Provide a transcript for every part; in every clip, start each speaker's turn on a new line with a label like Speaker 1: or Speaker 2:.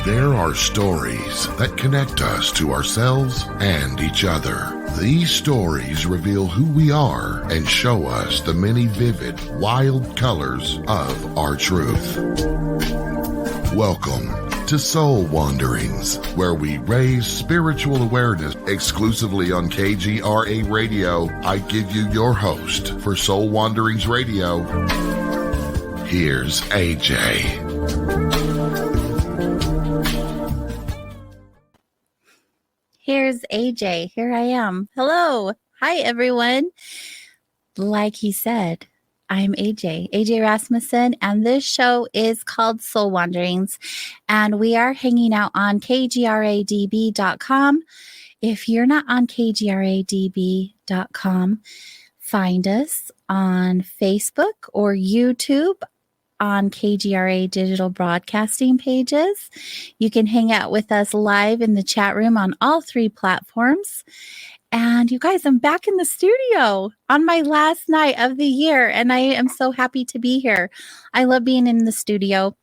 Speaker 1: There are stories that connect us to ourselves and each other. These stories reveal who we are and show us the many vivid, wild colors of our truth. Welcome to Soul Wanderings, where we raise spiritual awareness exclusively on KGRA Radio. I give you your host for Soul Wanderings Radio. Here's AJ.
Speaker 2: Here's AJ. Here I am. Hello. Hi, everyone. Like he said, I'm AJ Rasmussen, and this show is called Soul Wanderings, and we are hanging out on kgradb.com. If you're not on kgradb.com, find us on Facebook or YouTube on KGRA digital broadcasting pages. You can hang out with us live in the chat room on all three platforms. And you guys, I'm back in the studio on my last night of the year, and I am so happy to be here. I love being in the studio.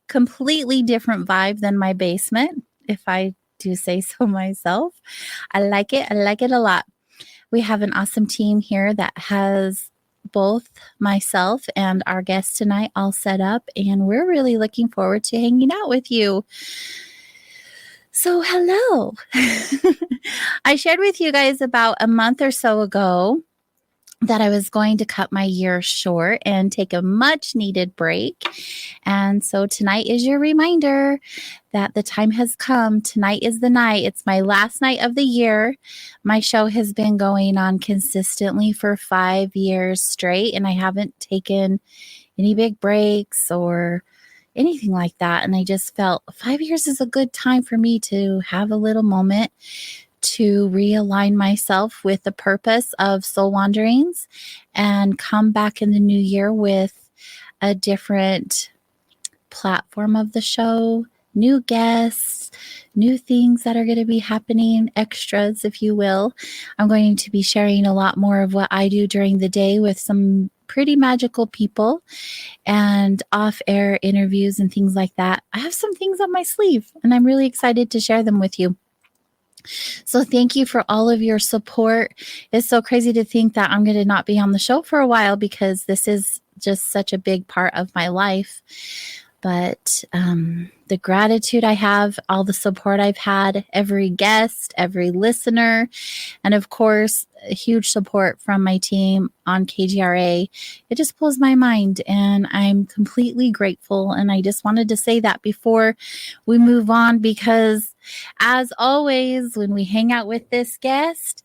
Speaker 2: Completely different vibe than my basement, if I do say so myself. I like it. I like it a lot. We have an awesome team here that has both myself and our guest tonight all set up, and we're really looking forward to hanging out with you. So hello. I shared with you guys about a month or so ago that I was going to cut my year short and take a much needed break. And so tonight is your reminder that the time has come. Tonight is the night. It's my last night of the year. My show has been going on consistently for 5 years straight, and I haven't taken any big breaks or anything like that. And I just felt 5 years is a good time for me to have a little moment to realign myself with the purpose of Soul Wanderings and come back in the new year with a different platform of the show, new guests, new things that are going to be happening, extras, if you will. I'm going to be sharing a lot more of what I do during the day with some pretty magical people and off-air interviews and things like that. I have some things on my sleeve, and I'm really excited to share them with you. So thank you for all of your support. It's so crazy to think that I'm going to not be on the show for a while because this is just such a big part of my life. But the gratitude I have, all the support I've had, every guest, every listener, and of course, a huge support from my team on KGRA. It just blows my mind, and I'm completely grateful. And I just wanted to say that before we move on, because as always, when we hang out with this guest,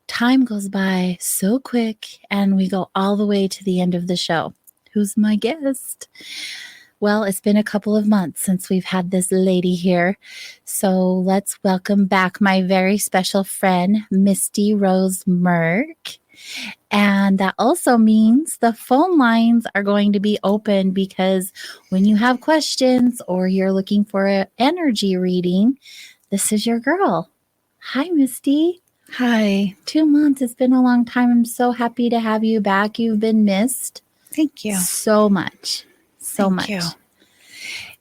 Speaker 2: time goes by so quick, and we go all the way to the end of the show. Who's my guest? Well, it's been a couple of months since we've had this lady here. So let's welcome back my very special friend, Misty Rose Merck. And that also means the phone lines are going to be open, because when you have questions or you're looking for an energy reading, this is your girl. Hi, Misty.
Speaker 3: Hi.
Speaker 2: 2 months. It's been a long time. I'm so happy to have you back. You've been missed.
Speaker 3: Thank you.
Speaker 2: So much. So
Speaker 3: Thank you.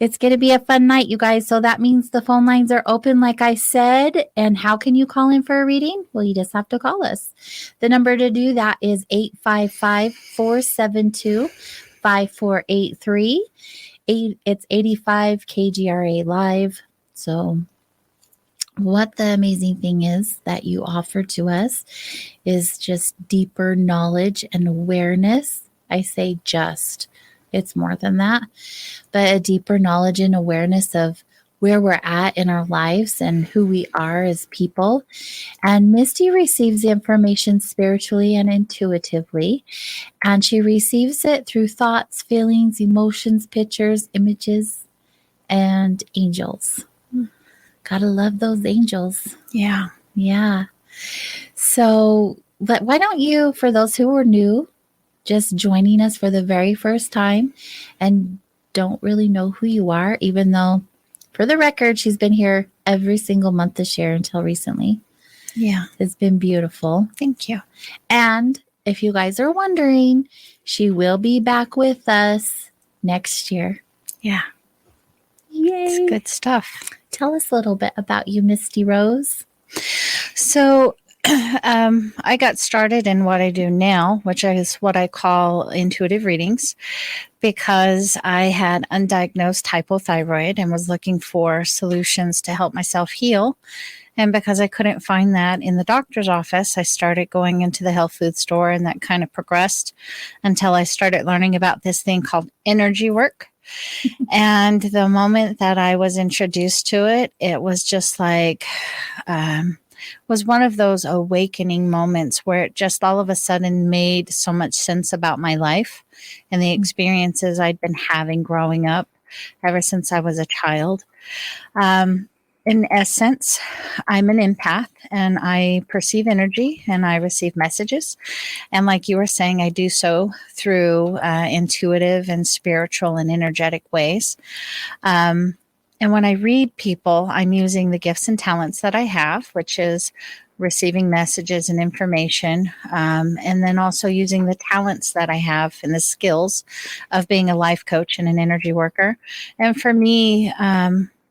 Speaker 2: It's going to be a fun night, you guys. So that means the phone lines are open, like I said. And how can you call in for a reading? Well, you just have to call us. The number to do that is 855-472-5483. It's 85 KGRA Live. So what the amazing thing is that you offer to us is just deeper knowledge and awareness. I say just. It's more than that, but a deeper knowledge and awareness of where we're at in our lives and who we are as people. And Misty receives the information spiritually and intuitively, and she receives it through thoughts, feelings, emotions, pictures, images, and angels. Gotta love those angels.
Speaker 3: Yeah.
Speaker 2: Yeah. So, but why don't you, for those who are new, just joining us for the very first time and don't really know who you are, even though, for the record, she's been here every single month this year until recently.
Speaker 3: Yeah.
Speaker 2: It's been beautiful.
Speaker 3: Thank you.
Speaker 2: And if you guys are wondering, she will be back with us next year.
Speaker 3: Yeah.
Speaker 2: Yay.
Speaker 3: It's good stuff.
Speaker 2: Tell us a little bit about you, Misty Rose.
Speaker 3: So I got started in what I do now, which is what I call intuitive readings, because I had undiagnosed hypothyroid and was looking for solutions to help myself heal. And because I couldn't find that in the doctor's office, I started going into the health food store, and that kind of progressed until I started learning about this thing called energy work. And the moment that I was introduced to it, it was just like, was one of those awakening moments where it just all of a sudden made so much sense about my life and the experiences I'd been having growing up ever since I was a child. In essence, I'm an empath, and I perceive energy and I receive messages. And like you were saying, I do so through intuitive and spiritual and energetic ways. And when I read people, I'm using the gifts and talents that I have, which is receiving messages and information, and then also using the talents that I have and the skills of being a life coach and an energy worker. And for me,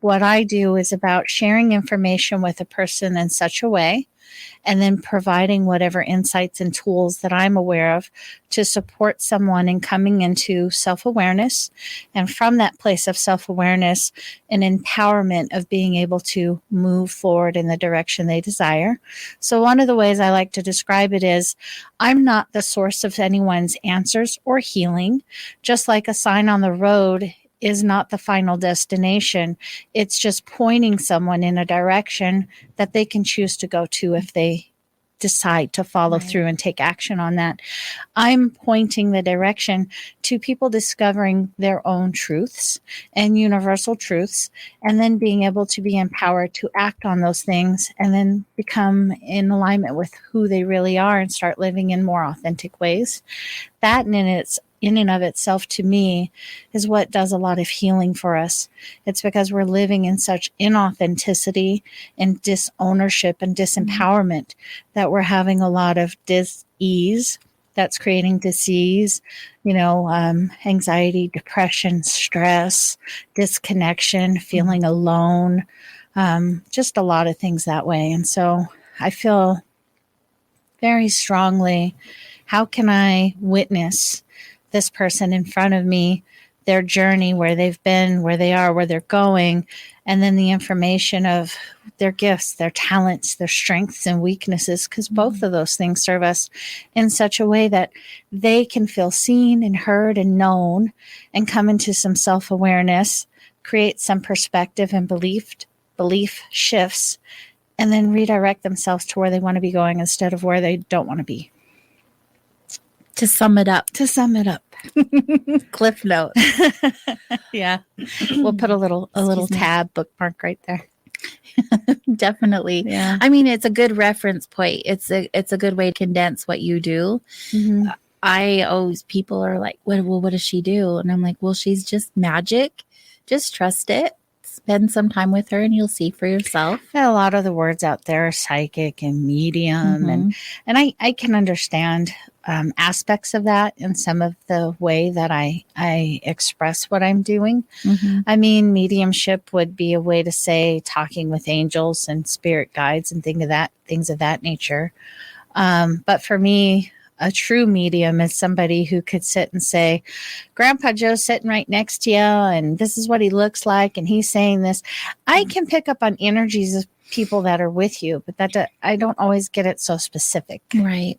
Speaker 3: what I do is about sharing information with a person in such a way, and then providing whatever insights and tools that I'm aware of to support someone in coming into self-awareness. And from that place of self-awareness, an empowerment of being able to move forward in the direction they desire. So one of the ways I like to describe it is, I'm not the source of anyone's answers or healing, just like a sign on the road is not the final destination. It's just pointing someone in a direction that they can choose to go to if they decide to follow through and take action on that. I'm pointing the direction to people discovering their own truths and universal truths, and then being able to be empowered to act on those things and then become in alignment with who they really are and start living in more authentic ways. That in and of itself, to me, is what does a lot of healing for us. It's because we're living in such inauthenticity and disownership and disempowerment that we're having a lot of dis-ease that's creating disease, anxiety, depression, stress, disconnection, feeling alone, just a lot of things that way. And so I feel very strongly, how can I witness this person in front of me, their journey, where they've been, where they are, where they're going, and then the information of their gifts, their talents, their strengths and weaknesses, because both of those things serve us in such a way that they can feel seen and heard and known and come into some self-awareness, create some perspective and belief shifts, and then redirect themselves to where they want to be going instead of where they don't want to be.
Speaker 2: To sum it up.
Speaker 3: Cliff note. Yeah. We'll put a little tab bookmark right there.
Speaker 2: Definitely.
Speaker 3: Yeah.
Speaker 2: I mean, it's a good reference point. It's a good way to condense what you do.
Speaker 3: Mm-hmm.
Speaker 2: People are like, what does she do? And I'm like, well, she's just magic. Just trust it. Spend some time with her and you'll see for yourself.
Speaker 3: A lot of the words out there are psychic and medium, and I can understand aspects of that in some of the way that I express what I'm doing.
Speaker 2: Mm-hmm.
Speaker 3: I mean, mediumship would be a way to say talking with angels and spirit guides and things of that nature. But for me, a true medium is somebody who could sit and say, Grandpa Joe's sitting right next to you, and this is what he looks like, and he's saying this. I can pick up on energies of people that are with you, but I don't always get it so specific.
Speaker 2: Right.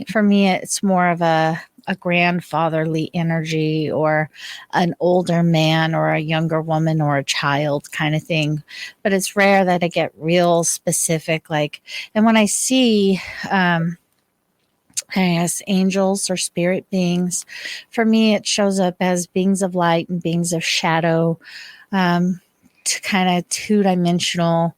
Speaker 3: For me, it's more of a grandfatherly energy, or an older man or a younger woman or a child kind of thing. But it's rare that I get real specific. And when I see, I guess, angels or spirit beings, for me, it shows up as beings of light and beings of shadow, to kind of two-dimensional,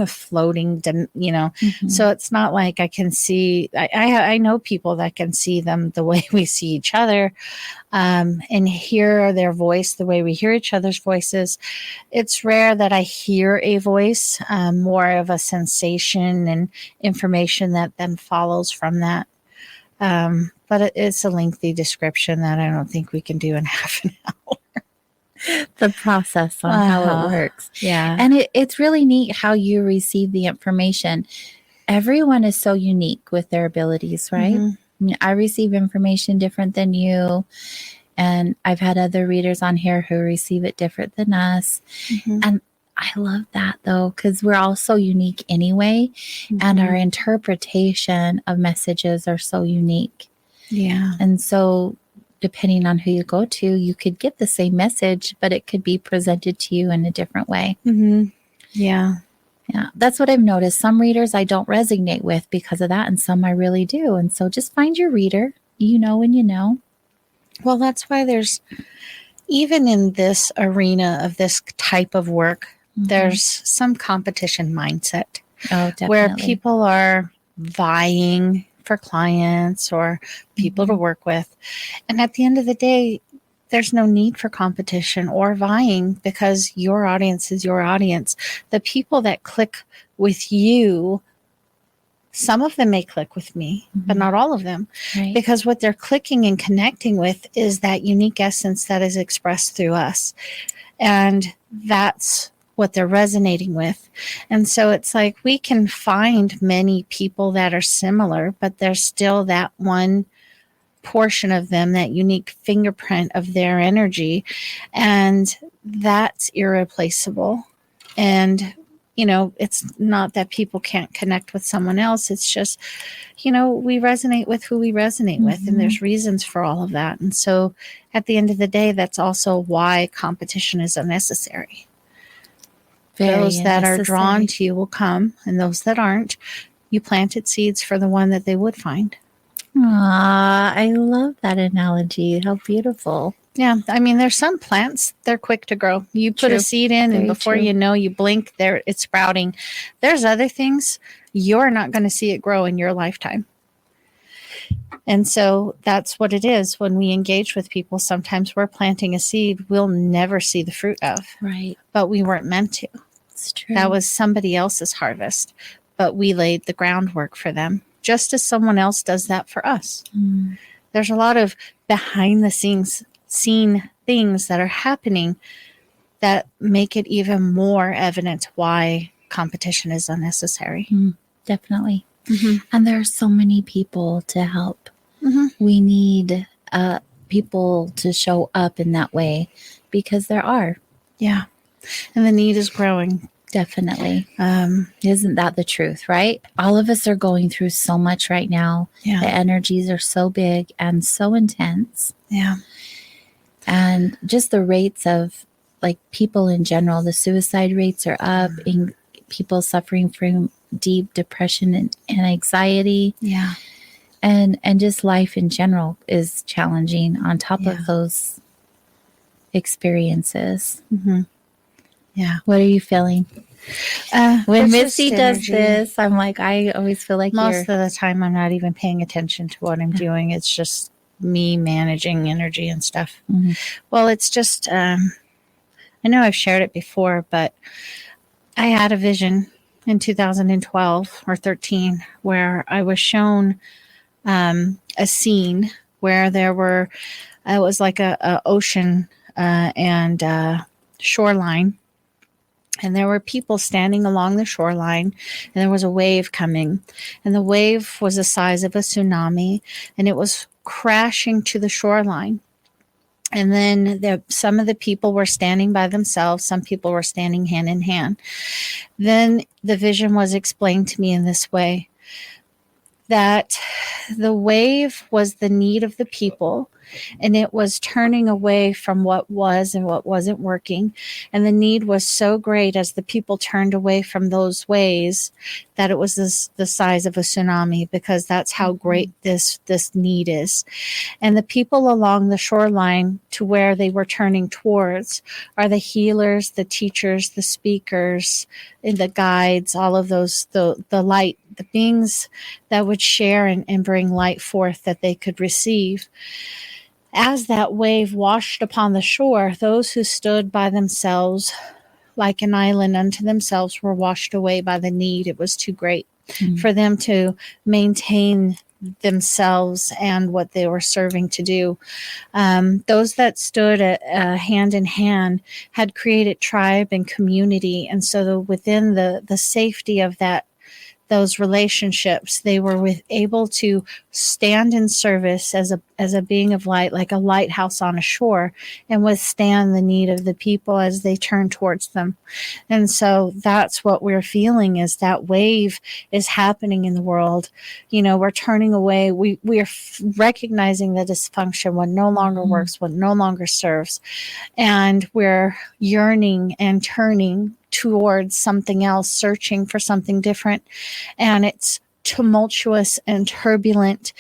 Speaker 3: floating,
Speaker 2: Mm-hmm.
Speaker 3: So it's not like I can see, I know people that can see them the way we see each other, and hear their voice the way we hear each other's voices. It's rare that I hear a voice, more of a sensation and information that then follows from that. But it's a lengthy description that I don't think we can do in half an hour.
Speaker 2: the process on how it works.
Speaker 3: Yeah.
Speaker 2: And it's really neat how you receive the information. Everyone is so unique with their abilities, right?
Speaker 3: Mhm.
Speaker 2: I mean, I receive information different than you. And I've had other readers on here who receive it different than us.
Speaker 3: Mhm.
Speaker 2: And I love that though, because we're all so unique anyway. And our interpretation of messages are so unique.
Speaker 3: Yeah.
Speaker 2: And so, depending on who you go to, you could get the same message, but it could be presented to you in a different way.
Speaker 3: Mhm. Yeah.
Speaker 2: Yeah, that's what I've noticed. Some readers I don't resonate with because of that, and some I really do. And so, just find your reader. You know when you know.
Speaker 3: Well, that's why there's, even in this arena of this type of work, there's some competition mindset.
Speaker 2: Oh, definitely.
Speaker 3: Where people are vying for clients or people to work with. And at the end of the day, there's no need for competition or vying, because your audience is your audience. The people that click with you, some of them may click with me, but not all of them.
Speaker 2: Right.
Speaker 3: Because what they're clicking and connecting with is that unique essence that is expressed through us. And that's what they're resonating with. And so it's like we can find many people that are similar, but there's still that one portion of them, that unique fingerprint of their energy. And that's irreplaceable. And, you know, it's not that people can't connect with someone else. It's just, you know, we resonate with who we resonate with. And there's reasons for all of that. And so at the end of the day, that's also why competition is unnecessary. Those that are drawn to you will come, and those that aren't, you planted seeds for the one that they would find.
Speaker 2: I love that analogy. How beautiful.
Speaker 3: Yeah, I mean, there's some plants, they're quick to grow. You put a seed in, and before you know, you blink, it's sprouting. There's other things, you're not going to see it grow in your lifetime. And so that's what it is when we engage with people. Sometimes we're planting a seed we'll never see the fruit of.
Speaker 2: Right.
Speaker 3: But we weren't meant to.
Speaker 2: It's true.
Speaker 3: That was somebody else's harvest, but we laid the groundwork for them, just as someone else does that for us. There's a lot of behind the scenes things that are happening that make it even more evident why competition is unnecessary.
Speaker 2: Definitely. And there are so many people to help. We need people to show up in that way, because there are.
Speaker 3: Yeah. And the need is growing.
Speaker 2: Definitely. Isn't that the truth, right? All of us are going through so much right now.
Speaker 3: Yeah.
Speaker 2: The energies are so big and so intense.
Speaker 3: Yeah.
Speaker 2: And just the rates of, like, people in general, the suicide rates are up, in people suffering from deep depression and anxiety.
Speaker 3: Yeah.
Speaker 2: And just life in general is challenging on top of those experiences.
Speaker 3: Yeah.
Speaker 2: What are you feeling? When Misty does
Speaker 3: energy.
Speaker 2: this, I'm like, I always feel like
Speaker 3: most of the time I'm not even paying attention to what I'm doing. It's just me managing energy and stuff. Well, it's just, I know I've shared it before, but I had a vision in 2012 or 13 where I was shown a scene where there were, it was like a ocean and shoreline. And there were people standing along the shoreline, and there was a wave coming. And the wave was the size of a tsunami, and it was crashing to the shoreline. And then some of the people were standing by themselves. Some people were standing hand in hand. Then the vision was explained to me in this way, that the wave was the need of the people, and it was turning away from what was and what wasn't working. And the need was so great as the people turned away from those ways that it was the size of a tsunami, because that's how great this need is. And the people along the shoreline to where they were turning towards are the healers, the teachers, the speakers, and the guides, all of those, the light, the beings that would share and bring light forth that they could receive. As that wave washed upon the shore, those who stood by themselves like an island unto themselves were washed away by the need. It was too great for them to maintain themselves and what they were serving to do. Those that stood hand in hand had created tribe and community. And so within the safety of those relationships, they were able to stand in service as a being of light, like a lighthouse on a shore, and withstand the need of the people as they turn towards them. And so that's what we're feeling, is that wave is happening in the world. We're turning away. We are recognizing the dysfunction, what no longer works, what no longer serves, and we're yearning and turning towards something else, searching for something different. And it's tumultuous and turbulent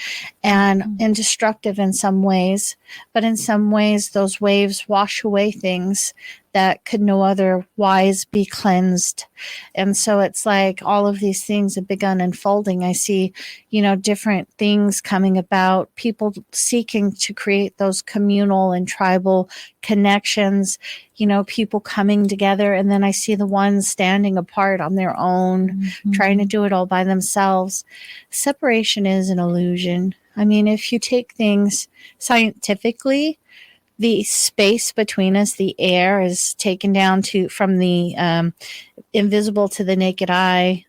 Speaker 3: and destructive in some ways. But in some ways, those waves wash away things that could no otherwise be cleansed. And so it's like all of these things have begun unfolding. I see, different things coming about, people seeking to create those communal and tribal connections, people coming together. And then I see the ones standing apart on their own, trying to do it all by themselves. Separation is an illusion. I mean, if you take things scientifically, the space between us, the air, is taken down from the invisible to the naked eye,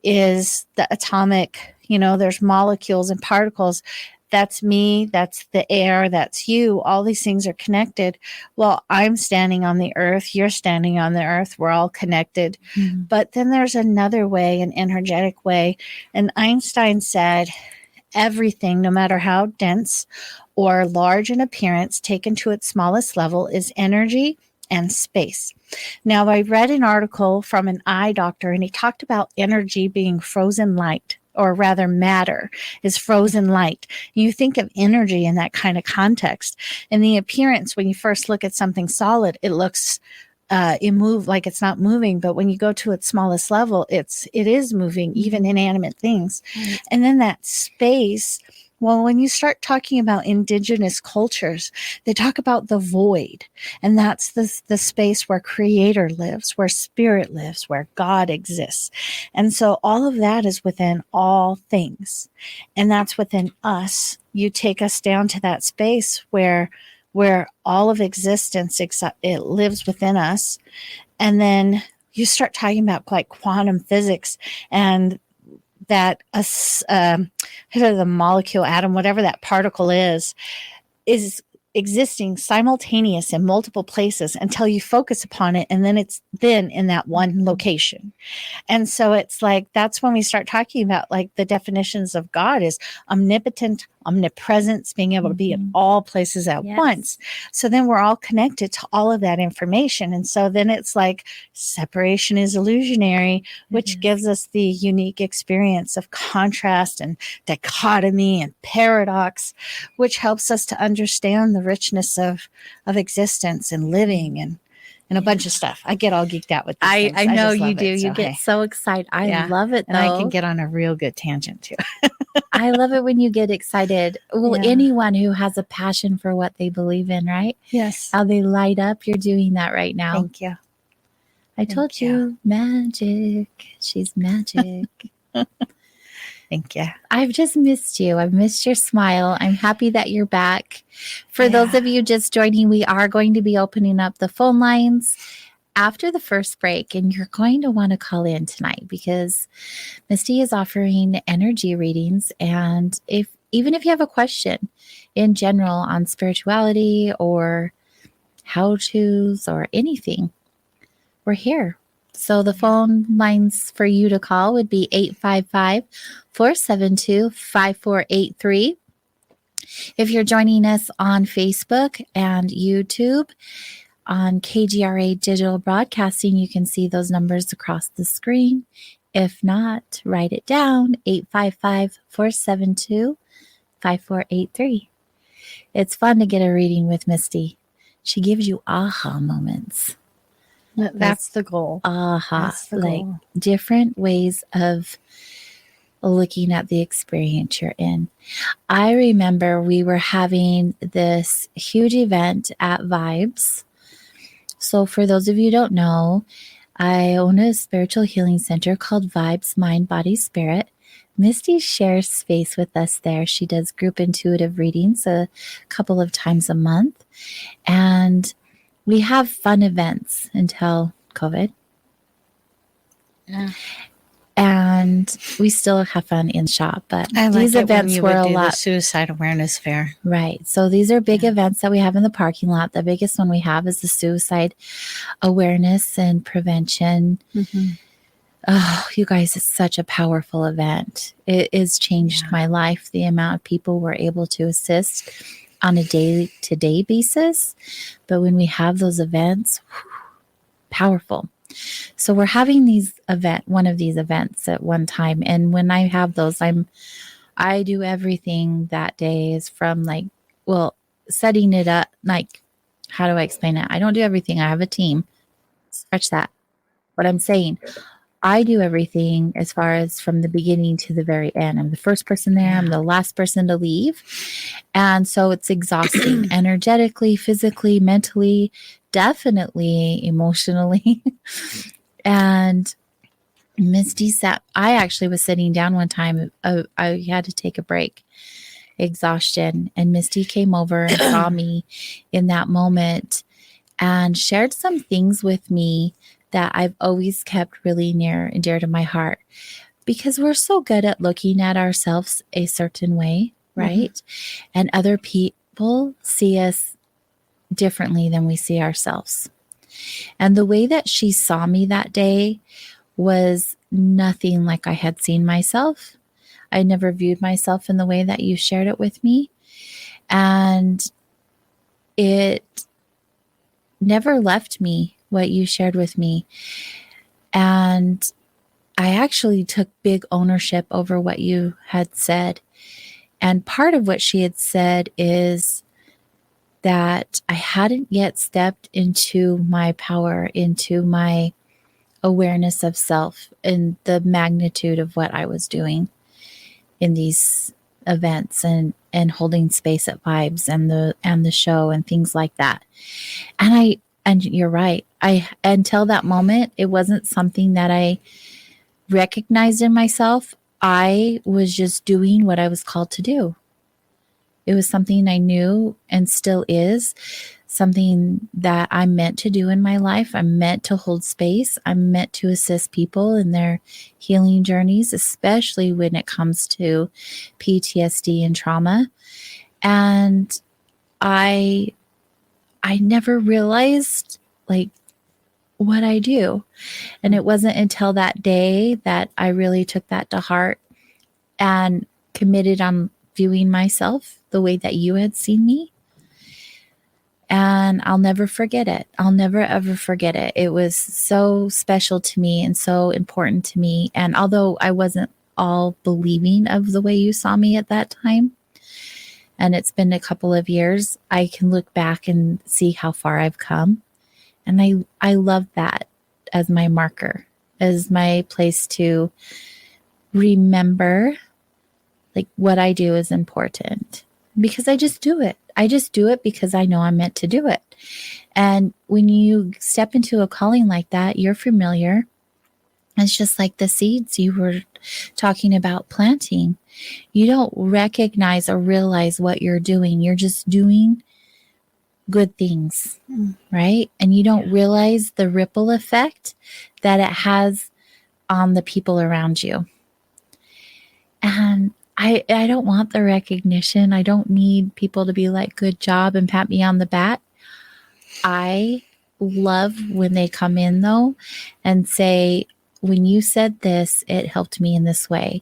Speaker 3: is the atomic, there's molecules and particles. That's me, that's the air, that's you. All these things are connected. Well, I'm standing on the earth, you're standing on the earth, we're all connected. But then there's another way, an energetic way. And Einstein said, everything, no matter how dense or large in appearance, taken to its smallest level, is energy and space. Now, I read an article from an eye doctor, and he talked about energy being frozen light, or rather matter is frozen light. You think of energy in that kind of context. And the appearance, when you first look at something solid, it looks like it's not moving, but when you go to its smallest level, it is moving, even inanimate things. And then that space, well, when you start talking about indigenous cultures, they talk about the void, and that's the space where creator lives, where spirit lives, where God exists. And so all of that is within all things, and that's within us. You take us down to that space where all of existence, it lives within us. And then you start talking about like quantum physics, and that the molecule, atom, whatever that particle is existing simultaneous in multiple places until you focus upon it, and then it's in that one location. And so it's like, that's when we start talking about like the definitions of God is omnipotent, omnipresence, being able to be in all places at once. So then we're all connected to all of that information. And so then it's like separation is illusionary, which gives us the unique experience of contrast and dichotomy and paradox, which helps us to understand the richness of existence and living and a bunch of stuff. I get all geeked out with these things.
Speaker 2: I know you do.
Speaker 3: You
Speaker 2: get so excited. I love it, though.
Speaker 3: And I can get on a real good tangent, too.
Speaker 2: I love it when you get excited. Well, anyone who has a passion for what they believe in, right?
Speaker 3: Yes.
Speaker 2: How they light up. You're doing that right now.
Speaker 3: Thank you.
Speaker 2: I told you, magic. She's magic.
Speaker 3: Thank you.
Speaker 2: I've just missed you. I've missed your smile. I'm happy that you're back. For those of you just joining, we are going to be opening up the phone lines after the first break, and you're going to want to call in tonight because Misty is offering energy readings. And even if you have a question in general on spirituality or how-tos or anything, we're here. So the phone lines for you to call would be 855-472-5483. If you're joining us on Facebook and YouTube, on KGRA Digital Broadcasting, you can see those numbers across the screen. If not, write it down, 855-472-5483. It's fun to get a reading with Misty. She gives you aha moments.
Speaker 3: That's the goal.
Speaker 2: That's the goal. Different ways of looking at the experience you're in. I remember we were having this huge event at Vibes. So for those of you who don't know, I own a spiritual healing center called Vibes Mind, Body, Spirit. Misty shares space with us there. She does group intuitive readings a couple of times a month. And we have fun events until COVID.
Speaker 3: Yeah.
Speaker 2: And we still have fun in the shop, but
Speaker 3: I
Speaker 2: these
Speaker 3: like it when
Speaker 2: events
Speaker 3: you
Speaker 2: were
Speaker 3: would
Speaker 2: a
Speaker 3: do the
Speaker 2: lot.
Speaker 3: suicide awareness fair.
Speaker 2: Right. So these are big events that we have in the parking lot. The biggest one we have is the suicide awareness and prevention.
Speaker 3: Mm-hmm.
Speaker 2: Oh, you guys, it's such a powerful event. It has changed my life. The amount of people we're able to assist on a day-to-day basis. But when we have those events, powerful. So we're having one of these events at one time. And when I have those, I do everything that day is from setting it up. Like, how do I explain it? I don't do everything. I have a team. Scratch that. What I'm saying, I do everything as far as from the beginning to the very end. I'm the first person there. I'm the last person to leave. And so it's exhausting energetically, physically, mentally, definitely emotionally. And Misty I actually was sitting down one time. I had to take a break, exhaustion. And Misty came over and saw me in that moment and shared some things with me that I've always kept really near and dear to my heart, because we're so good at looking at ourselves a certain way, right? Mm-hmm. And other people see us differently than we see ourselves. And the way that she saw me that day was nothing like I had seen myself. I never viewed myself in the way that you shared it with me. And it never left me, what you shared with me. And I actually took big ownership over what you had said. And part of what she had said is that I hadn't yet stepped into my power, into my awareness of self and the magnitude of what I was doing in these events and holding space at Vibes and the show and things like that. And you're right. Until that moment, it wasn't something that I recognized in myself. I was just doing what I was called to do. It was something I knew and still is, something that I'm meant to do in my life. I'm meant to hold space. I'm meant to assist people in their healing journeys, especially when it comes to PTSD and trauma. And I never realized what I do. And it wasn't until that day that I really took that to heart and committed on viewing myself the way that you had seen me. And I'll never forget it. I'll never, ever forget it. It was so special to me and so important to me. And although I wasn't all believing of the way you saw me at that time, and it's been a couple of years, I can look back and see how far I've come. And I love that as my marker, as my place to remember what I do is important, because I just do it. I just do it because I know I'm meant to do it. And when you step into a calling like that, you're familiar. It's just like the seeds you were talking about planting. You don't recognize or realize what you're doing. You're just doing good things, right? And you don't realize the ripple effect that it has on the people around you. And I don't want the recognition. I don't need people to be like, good job, and pat me on the back. I love when they come in, though, and say, when you said this, it helped me in this way,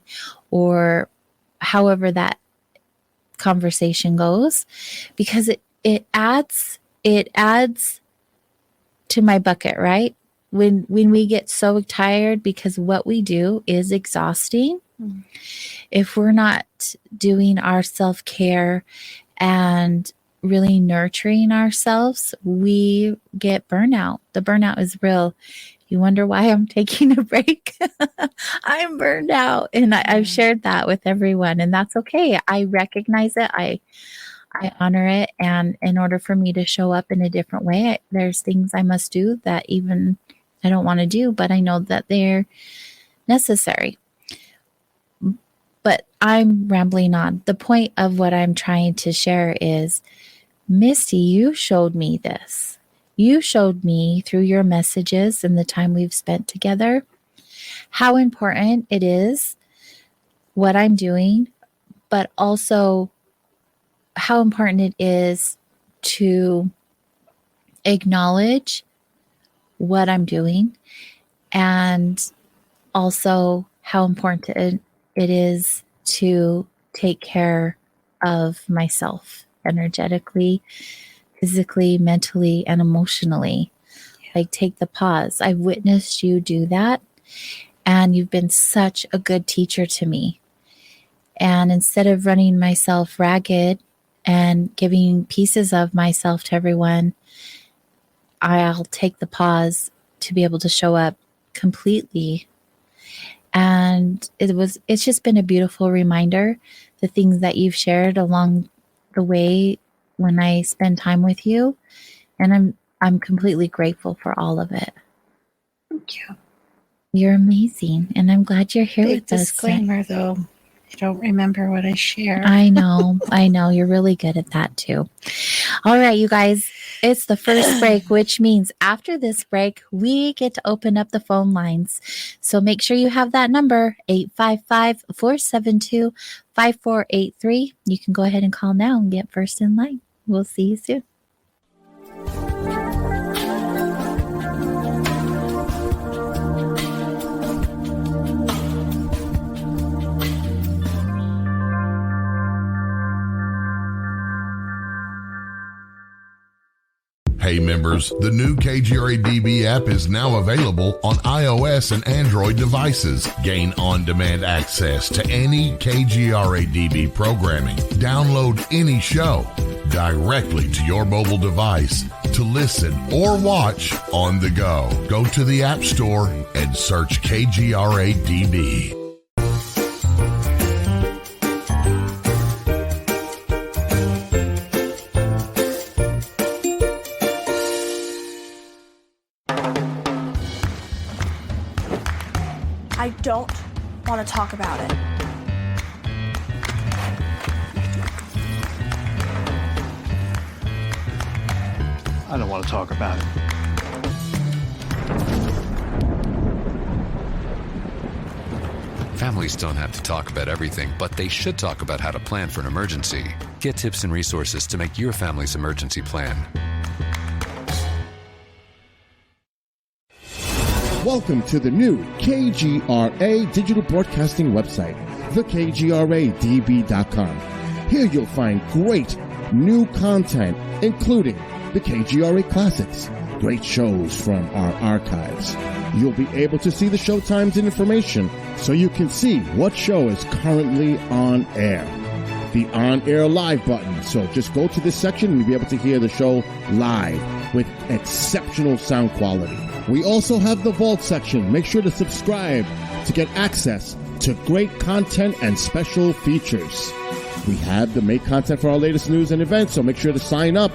Speaker 2: or however that conversation goes, because it adds to my bucket, right? When we get so tired because what we do is exhausting, if we're not doing our self-care and really nurturing ourselves, we get burnout. The burnout is real. You wonder why I'm taking a break? I'm burned out. And I've shared that with everyone, and that's okay. I recognize it. I honor it. And in order for me to show up in a different way, there's things I must do that even I don't want to do, but I know that they're necessary. But I'm rambling on. The point of what I'm trying to share is, Misty, you showed me this. You showed me through your messages and the time we've spent together how important it is what I'm doing, but also how important it is to acknowledge what I'm doing, and also how important it is to take care of myself energetically, physically, mentally, and emotionally. Like, take the pause. I've witnessed you do that, and you've been such a good teacher to me. And instead of running myself ragged and giving pieces of myself to everyone, I'll take the pause to be able to show up completely. And it's just been a beautiful reminder, the things that you've shared along the way when I spend time with you. And I'm completely grateful for all of it.
Speaker 3: Thank you.
Speaker 2: You're amazing. And I'm glad you're here
Speaker 3: Big
Speaker 2: with us.
Speaker 3: disclaimer, though. I don't remember what I shared.
Speaker 2: I know. You're really good at that too. All right, you guys, it's the first break, which means after this break, we get to open up the phone lines. So make sure you have that number, 855-472-5483. You can go ahead and call now and get first in line. We'll see you soon.
Speaker 1: Hey members, the new KGRA DB app is now available on iOS and Android devices. Gain on-demand access to any KGRA DB programming. Download any show directly to your mobile device to listen or watch on the go. Go to the App Store and search KGRA DB.
Speaker 4: I don't want to talk about it.
Speaker 5: I don't want to talk about it.
Speaker 6: Families don't have to talk about everything, but they should talk about how to plan for an emergency. Get tips and resources to make your family's emergency plan.
Speaker 7: Welcome to the new KGRA digital broadcasting website, thekgradb.com. Here you'll find great new content, including the KGRA Classics, great shows from our archives. You'll be able to see the show times and information so you can see what show is currently on air. The on-air live button, so just go to this section and you'll be able to hear the show live with exceptional sound quality. We also have the Vault section. Make sure to subscribe to get access to great content and special features. We have the make content for our latest news and events, so make sure to sign up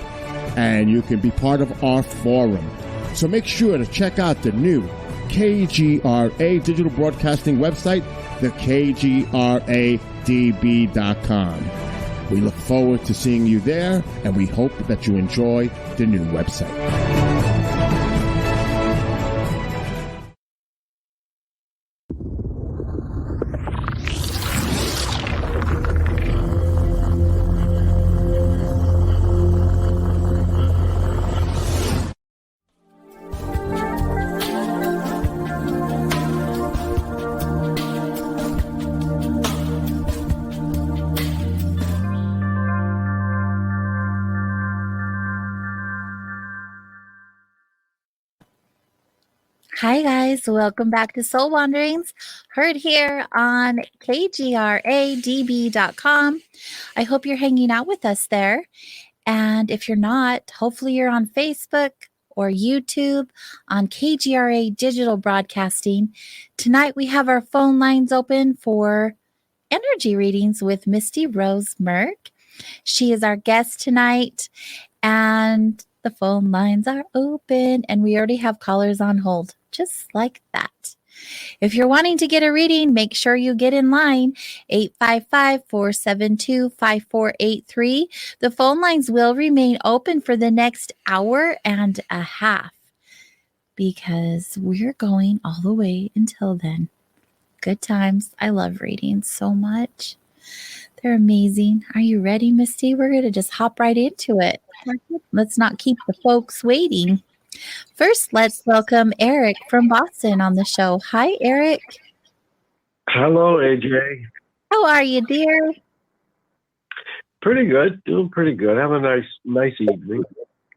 Speaker 7: and you can be part of our forum. So make sure to check out the new KGRA digital broadcasting website, thekgradb.com. We look forward to seeing you there, and we hope that you enjoy the new website.
Speaker 2: Hi guys, welcome back to Soul Wanderings, heard here on KGRADB.com. I hope you're hanging out with us there. And if you're not, hopefully you're on Facebook or YouTube on KGRA Digital Broadcasting. Tonight we have our phone lines open for energy readings with Misty Rose Merck. She is our guest tonight, and the phone lines are open, and we already have callers on hold. Just like that. If you're wanting to get a reading, make sure you get in line, 855-472-5483. The phone lines will remain open for the next hour and a half because we're going all the way until then. Good times. I love readings so much. They're amazing. Are you ready, Misty? We're going to just hop right into it. Let's not keep the folks waiting. First, let's welcome Eric from Boston on the show. Hi, Eric.
Speaker 8: Hello, AJ.
Speaker 2: How are you, dear?
Speaker 8: Pretty good. Doing pretty good. Have a nice evening.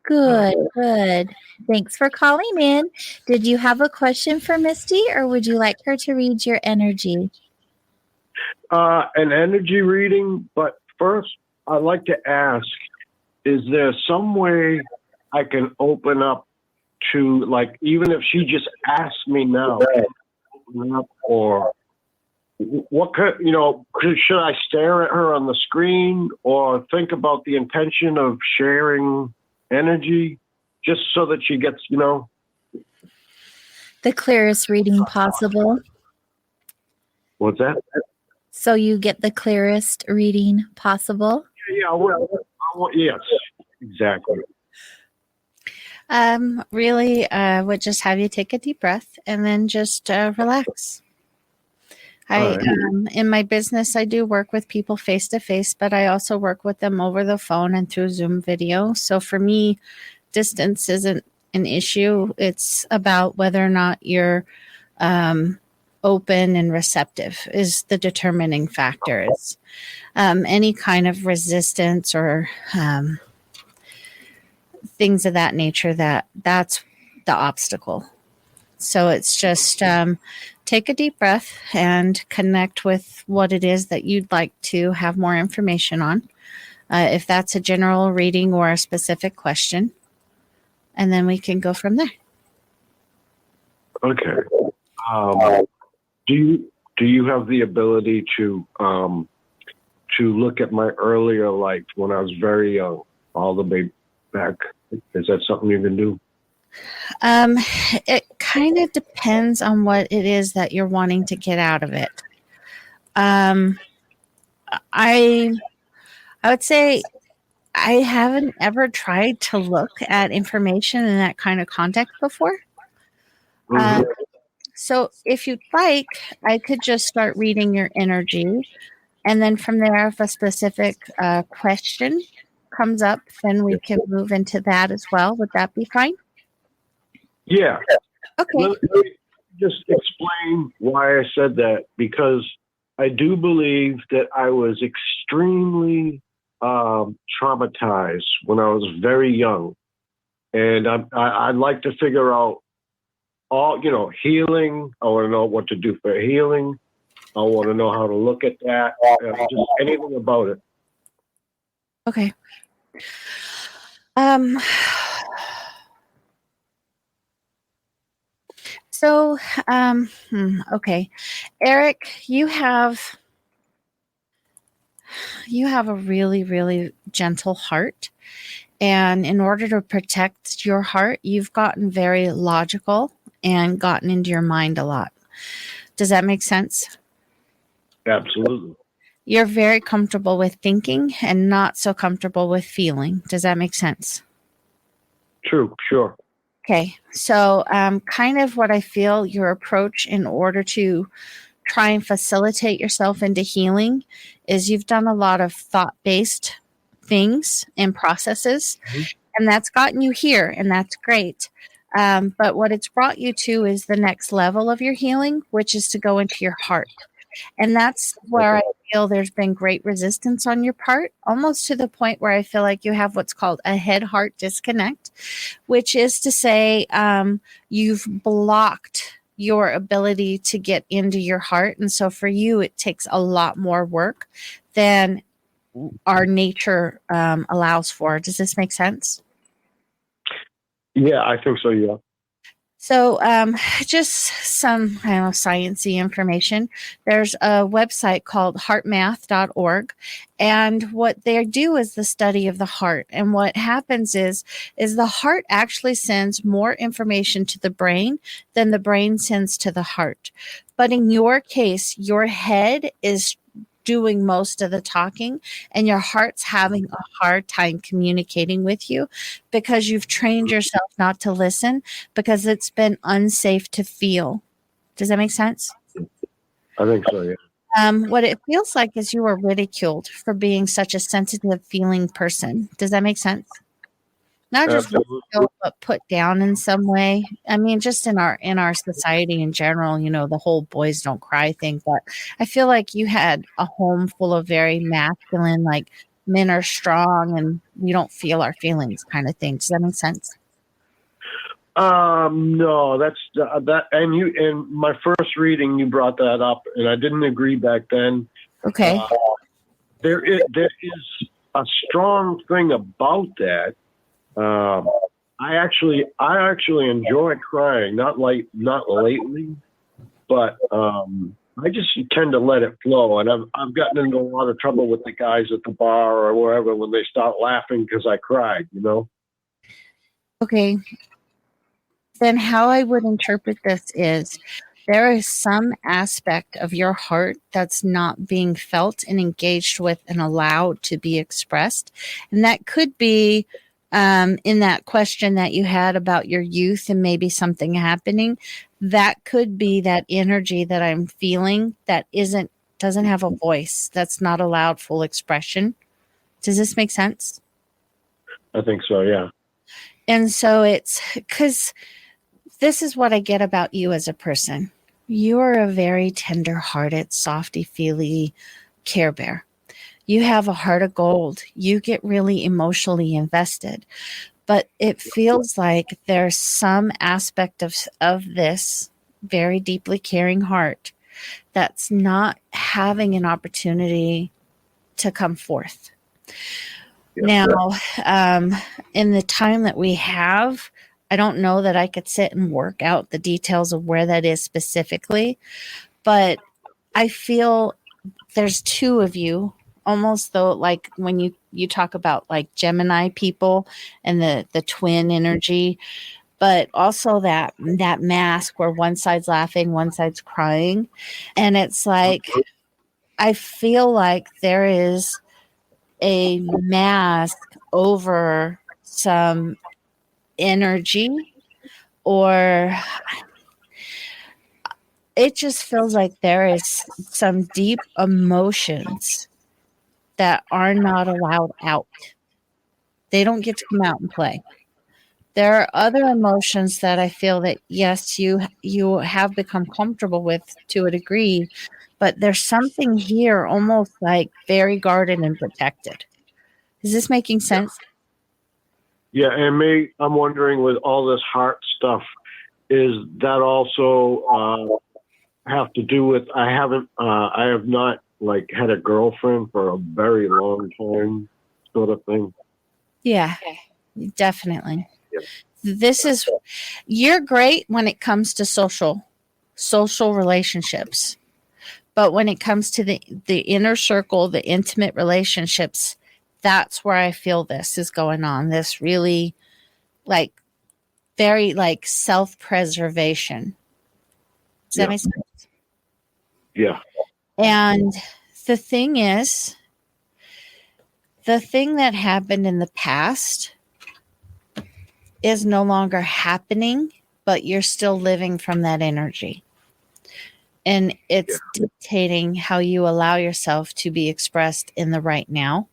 Speaker 2: Good, good. Thanks for calling in. Did you have a question for Misty, or would you like her to read your energy?
Speaker 8: An energy reading, but first, I'd like to ask, is there some way I can open up to, like, even if she just asks me now, open up, or what could, should I stare at her on the screen or think about the intention of sharing energy just so that she gets,
Speaker 2: The clearest reading possible.
Speaker 8: What's that?
Speaker 2: So you get the clearest reading possible?
Speaker 8: Yeah, well, yes, exactly.
Speaker 3: Really, would just have you take a deep breath and then just relax. In my business, I do work with people face to face, but I also work with them over the phone and through Zoom video. So for me, distance isn't an issue. It's about whether or not you're open and receptive is the determining factor. Is any kind of resistance or things of that nature, that's the obstacle. So it's just take a deep breath and connect with what it is that you'd like to have more information on, if that's a general reading or a specific question, and then we can go from there.
Speaker 8: Okay. Do you have the ability to look at my earlier life when I was very young, all the way back? Is that something you can do?
Speaker 3: It kind of depends on what it is that you're wanting to get out of it. I would say I haven't ever tried to look at information in that kind of context before.
Speaker 8: Mm-hmm.
Speaker 3: So if you'd like, I could just start reading your energy. And then from there, if a specific question comes up, then we can move into that as well. Would that be fine?
Speaker 8: Yeah.
Speaker 3: Okay.
Speaker 8: Let me just explain why I said that, because I do believe that I was extremely traumatized when I was very young. And I'd like to figure out healing. I want to know what to do for healing. I want to know how to look at that. Just anything about it.
Speaker 3: Okay. Okay. Eric, you have a really, really gentle heart. And in order to protect your heart, you've gotten very logical and gotten into your mind a lot. Does that make sense?
Speaker 8: Absolutely.
Speaker 3: You're very comfortable with thinking and not so comfortable with feeling. Does that make sense?
Speaker 8: True. Sure.
Speaker 3: Okay. So kind of what I feel your approach in order to try and facilitate yourself into healing is you've done a lot of thought-based things and processes, and that's gotten you here, and that's great. But what it's brought you to is the next level of your healing, which is to go into your heart. And that's where I feel there's been great resistance on your part, almost to the point where I feel like you have what's called a head-heart disconnect, which is to say you've blocked your ability to get into your heart. And so for you, it takes a lot more work than our nature allows for. Does this make sense?
Speaker 8: Yeah, I think so, yeah.
Speaker 3: So, just some, I don't know, sciencey information. There's a website called heartmath.org, and what they do is the study of the heart. And what happens is the heart actually sends more information to the brain than the brain sends to the heart. But in your case, your head is doing most of the talking, and your heart's having a hard time communicating with you because you've trained yourself not to listen because it's been unsafe to feel. Does that make sense?
Speaker 8: I think so, yeah.
Speaker 3: What it feels like is you were ridiculed for being such a sensitive feeling person. Does that make sense? Not just
Speaker 8: Absolutely.
Speaker 3: ridiculed, but put down in some way. I mean, just in our society in general, the whole boys don't cry thing. But I feel like you had a home full of very masculine, like men are strong and we don't feel our feelings kind of thing. Does that make sense?
Speaker 8: No, that's that. And in my first reading, you brought that up, and I didn't agree back then.
Speaker 3: Okay.
Speaker 8: There is a strong thing about that. I actually enjoy crying, not lately, but I just tend to let it flow. And I've gotten into a lot of trouble with the guys at the bar or wherever when they start laughing because I cried.
Speaker 3: Okay. Then how I would interpret this is there is some aspect of your heart that's not being felt and engaged with and allowed to be expressed. And that could be in that question that you had about your youth and maybe something happening. That could be that energy that I'm feeling that doesn't have a voice, that's not allowed full expression. Does this make sense?
Speaker 8: I think so, yeah.
Speaker 3: And so it's because this is what I get about you as a person. You are a very tender-hearted, softy-feely Care Bear. You have a heart of gold. You get really emotionally invested. But it feels like there's some aspect of this very deeply caring heart that's not having an opportunity to come forth. Yeah. Now, in the time that we have, I don't know that I could sit and work out the details of where that is specifically, but I feel there's two of you, almost though, like when you talk about like Gemini people and the twin energy, but also that mask where one side's laughing, one side's crying. And it's like, I feel like there is a mask over some energy, or it just feels like there is some deep emotions that are not allowed out. They don't get to come out and play. There are other emotions that I feel that, yes, you have become comfortable with to a degree, but there's something here almost like very guarded and protected. Is this making sense?
Speaker 8: Yeah, and I'm wondering with all this heart stuff, is that also have to do with I have not like had a girlfriend for a very long time, sort of thing.
Speaker 3: Yeah, definitely. Yeah. You're great when it comes to social relationships, but when it comes to the inner circle, the intimate relationships, that's where I feel this is going on. This really like very like self-preservation. Does that make sense?
Speaker 8: Yeah.
Speaker 3: And the thing is, the thing that happened in the past is no longer happening, but you're still living from that energy. And it's dictating how you allow yourself to be expressed in the right now.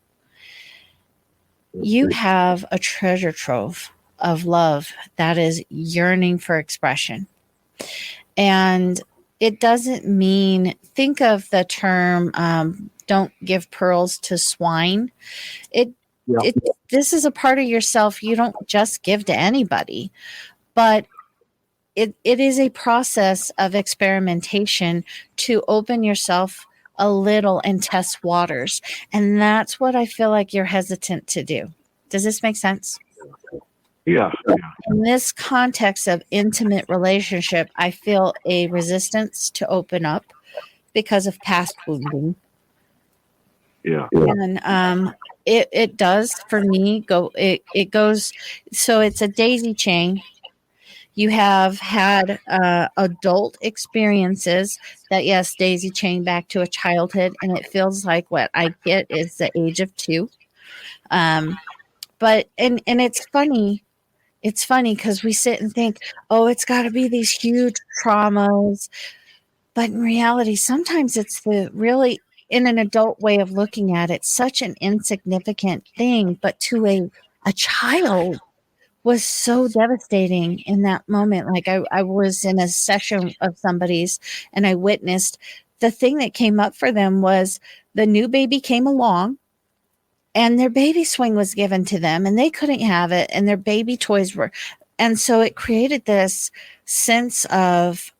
Speaker 3: You have a treasure trove of love that is yearning for expression. And it doesn't mean, think of the term, don't give pearls to swine. This is a part of yourself you don't just give to anybody, but it is a process of experimentation to open yourself a little and test waters. And that's what I feel like you're hesitant to do. Does this make sense?
Speaker 8: Yeah.
Speaker 3: In this context of intimate relationship, I feel a resistance to open up because of past wounding.
Speaker 8: Yeah.
Speaker 3: And it does for me it goes, so it's a daisy chain. You have had adult experiences that, yes, daisy chain back to a childhood, and it feels like what I get is the age of 2. But it's funny. It's funny because we sit and think, oh, it's got to be these huge traumas. But in reality, sometimes it's the really, in an adult way of looking at it, such an insignificant thing. But to a child, was so devastating in that moment. Like I was in a session of somebody's and I witnessed the thing that came up for them was the new baby came along and their baby swing was given to them and they couldn't have it and their baby toys were, and so it created this sense of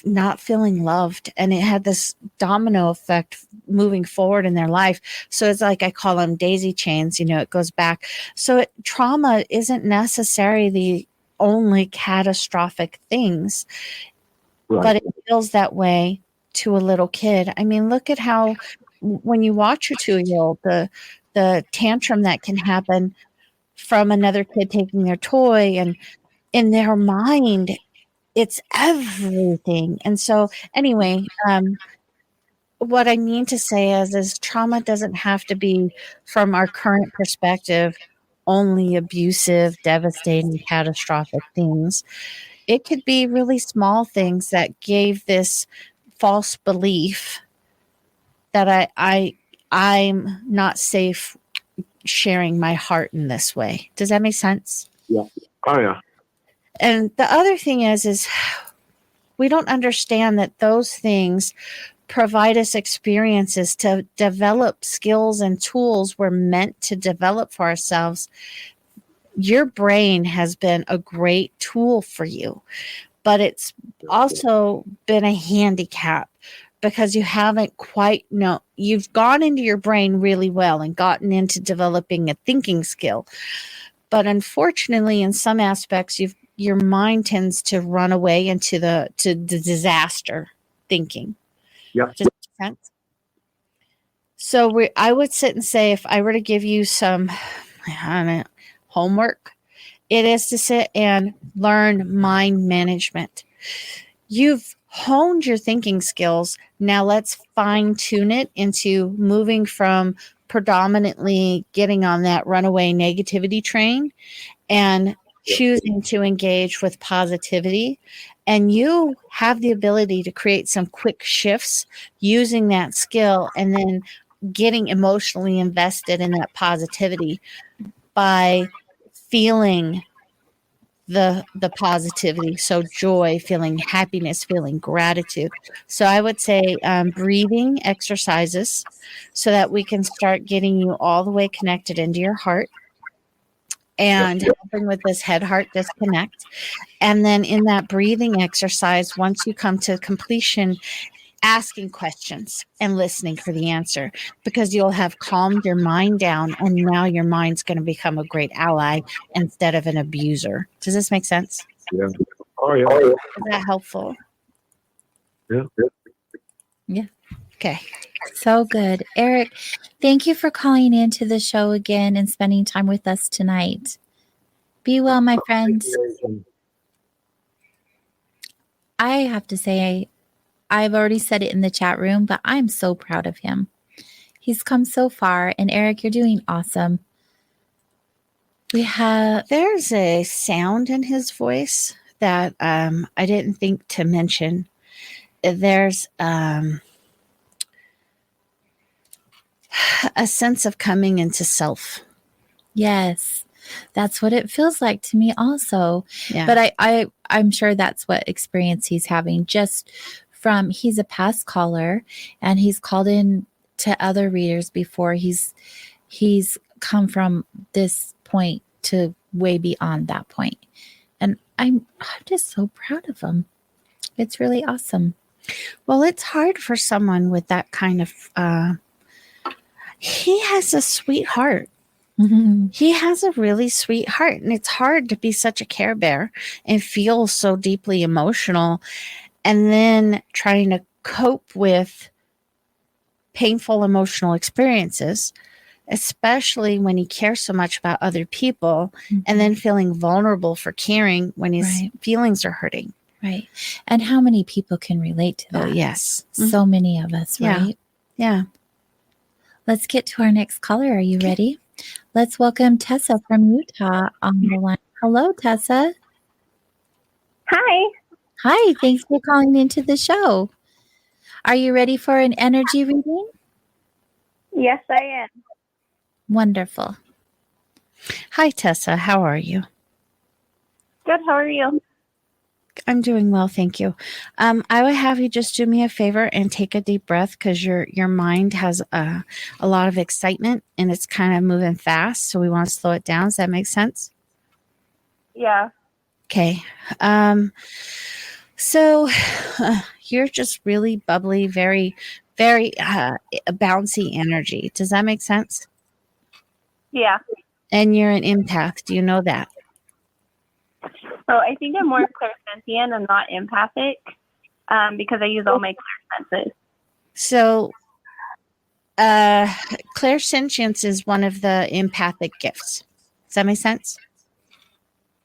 Speaker 3: not feeling loved, and it had this domino effect moving forward in their life. So it's like I call them daisy chains, it goes back. So trauma isn't necessarily the only catastrophic things,
Speaker 8: Right.
Speaker 3: but it feels that way to a little kid. I mean, look at how when you watch your 2-year-old, the tantrum that can happen from another kid taking their toy, and in their mind it's everything. And so anyway, what I mean to say is trauma doesn't have to be, from our current perspective, only abusive, devastating, catastrophic things. It could be really small things that gave this false belief that I'm not safe sharing my heart in this way. Does that make sense?
Speaker 8: Yeah. Oh yeah.
Speaker 3: And the other thing is we don't understand that those things provide us experiences to develop skills and tools we're meant to develop for ourselves. Your brain has been a great tool for you, but it's also been a handicap because you haven't quite you've gone into your brain really well and gotten into developing a thinking skill. But unfortunately, in some aspects, your mind tends to run away into the disaster thinking.
Speaker 8: Yeah.
Speaker 3: Does that make sense? So I would sit and say, if I were to give you some homework, it is to sit and learn mind management. You've honed your thinking skills. Now let's fine tune it into moving from predominantly getting on that runaway negativity train and choosing to engage with positivity. And you have the ability to create some quick shifts using that skill and then getting emotionally invested in that positivity by feeling the positivity. So joy, feeling happiness, feeling gratitude. So I would say breathing exercises so that we can start getting you all the way connected into your heart and helping with this head heart disconnect. And then in that breathing exercise, once you come to completion, asking questions and listening for the answer, because you'll have calmed your mind down and now your mind's going to become a great ally instead of an abuser. Does this make sense?
Speaker 8: Yeah. Oh yeah.
Speaker 3: Is that helpful?
Speaker 8: Yeah.
Speaker 2: Yeah.
Speaker 3: Okay.
Speaker 2: So good. Eric, thank you for calling into the show again and spending time with us tonight. Be well, my friends. I have to say, I've already said it in the chat room, but I'm so proud of him. He's come so far. And Eric, you're doing awesome.
Speaker 3: There's a sound in his voice that I didn't think to mention. There's a sense of coming into self.
Speaker 2: Yes, that's what it feels like to me also.
Speaker 3: Yeah.
Speaker 2: But I'm sure that's what experience he's having, just from, he's a past caller and he's called in to other readers before. He's come from this point to way beyond that point. And I'm just so proud of him. It's really awesome.
Speaker 3: Well, it's hard for someone with that kind of, he has a sweet heart. He has a really sweet heart, and it's hard to be such a Care Bear and feel so deeply emotional and then trying to cope with painful emotional experiences, especially when he cares so much about other people and then feeling vulnerable for caring when his feelings are hurting.
Speaker 2: Right. And how many people can relate to that?
Speaker 3: Oh, yes.
Speaker 2: So many of us, right?
Speaker 3: Yeah.
Speaker 2: Let's get to our next caller. Are you ready? Let's welcome Tessa from Utah on the line. Hello, Tessa.
Speaker 9: Hi.
Speaker 2: Hi. Thanks for calling into the show. Are you ready for an energy reading?
Speaker 9: Yes, I am.
Speaker 2: Wonderful.
Speaker 3: Hi, Tessa. How are you?
Speaker 9: Good. How are you?
Speaker 3: I'm doing well, thank you. I would have you just do me a favor and take a deep breath because your mind has a lot of excitement and it's kind of moving fast. So we want to slow it down. Does that make sense?
Speaker 9: Yeah.
Speaker 3: Okay. So you're just really bubbly, very, very bouncy energy. Does that make sense?
Speaker 9: Yeah.
Speaker 3: And you're an empath. Do you know that?
Speaker 9: So I think I'm more clairsentient and not empathic because I use all my clear senses.
Speaker 3: So clairsentience is one of the empathic gifts. Does that make sense?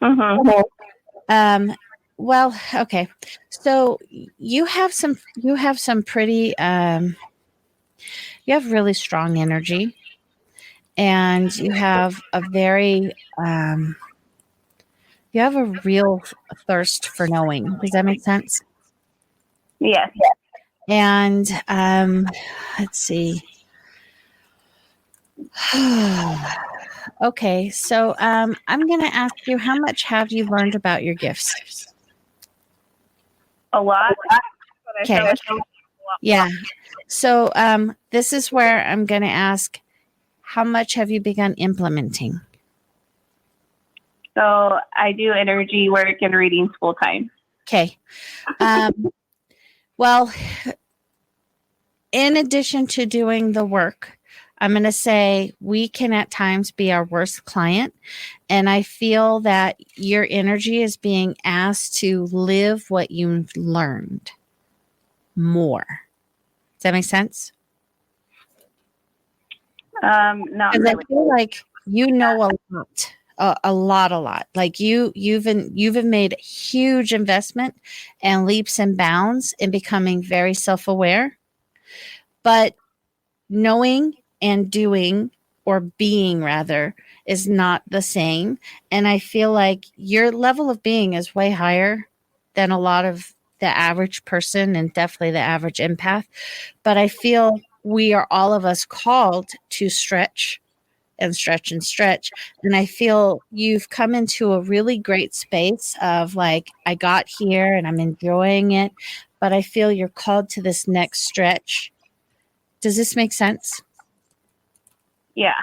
Speaker 9: Mm-hmm.
Speaker 3: Well, okay. So you have some pretty you have really strong energy, and you have a very you have a real thirst for knowing. Does that make sense?
Speaker 9: Yes.
Speaker 3: And let's see. Okay, so I'm going to ask you, how much have you learned about your gifts?
Speaker 9: A lot.
Speaker 3: Okay. Yeah. So this is where I'm going to ask, how much have you begun implementing?
Speaker 9: So I do energy work and readings full time.
Speaker 3: Okay. Well, in addition to doing the work, I'm going to say we can at times be our worst client. And I feel that your energy is being asked to live what you've learned more. Does that make sense?
Speaker 9: Not
Speaker 3: Because
Speaker 9: really.
Speaker 3: I feel like you know a lot. Like you've made huge investment and leaps and bounds in becoming very self-aware, but knowing and doing, or being rather, is not the same. And I feel like your level of being is way higher than a lot of the average person and definitely the average empath. But I feel we are, all of us, called to stretch and stretch and stretch. And I feel you've come into a really great space of like, I got here and I'm enjoying it, but I feel you're called to this next stretch. Does this make sense?
Speaker 9: Yeah.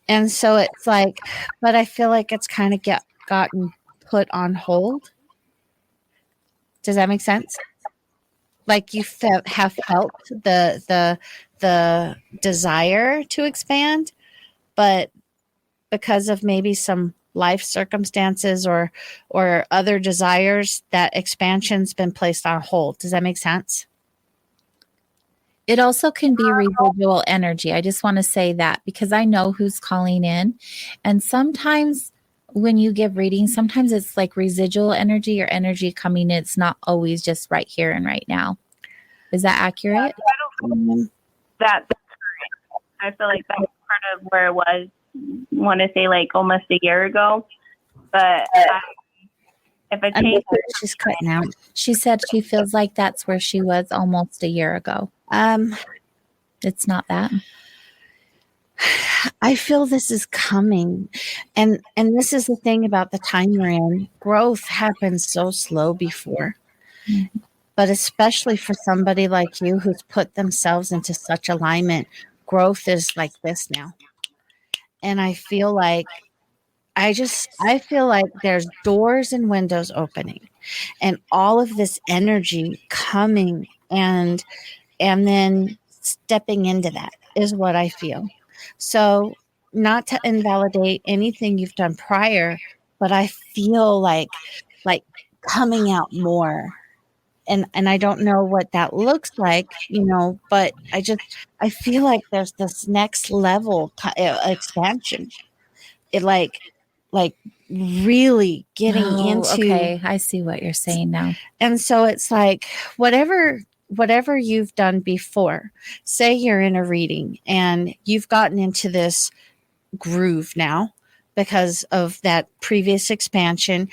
Speaker 3: And so it's like, but I feel like it's kind of gotten put on hold. Does that make sense? Like you have felt the desire to expand, but because of maybe some life circumstances or other desires, that expansion's been placed on hold. Does that make sense?
Speaker 2: It also can be residual energy. I just want to say that because I know who's calling in. And sometimes when you give readings, sometimes it's like residual energy or energy coming in. It's not always just right here and right now. Is that accurate?
Speaker 9: That's correct. I feel like that's part of where it was, want to say like almost a year ago. But if I change,
Speaker 3: she's cutting out.
Speaker 2: She said she feels like that's where she was almost a year ago. It's not that.
Speaker 3: I feel this is coming. And this is the thing about the time we're in. Growth happens so slow before. Mm-hmm. But especially for somebody like you who's put themselves into such alignment, growth is like this now. And I feel like I feel like there's doors and windows opening and all of this energy coming and then stepping into that is what I feel. So not to invalidate anything you've done prior, but I feel like coming out more. And I don't know what that looks like, but I feel like there's this next level expansion. It like really getting
Speaker 2: Oh,
Speaker 3: into.
Speaker 2: okay. I see what you're saying now.
Speaker 3: And so it's like whatever you've done before, say you're in a reading and you've gotten into this groove now because of that previous expansion.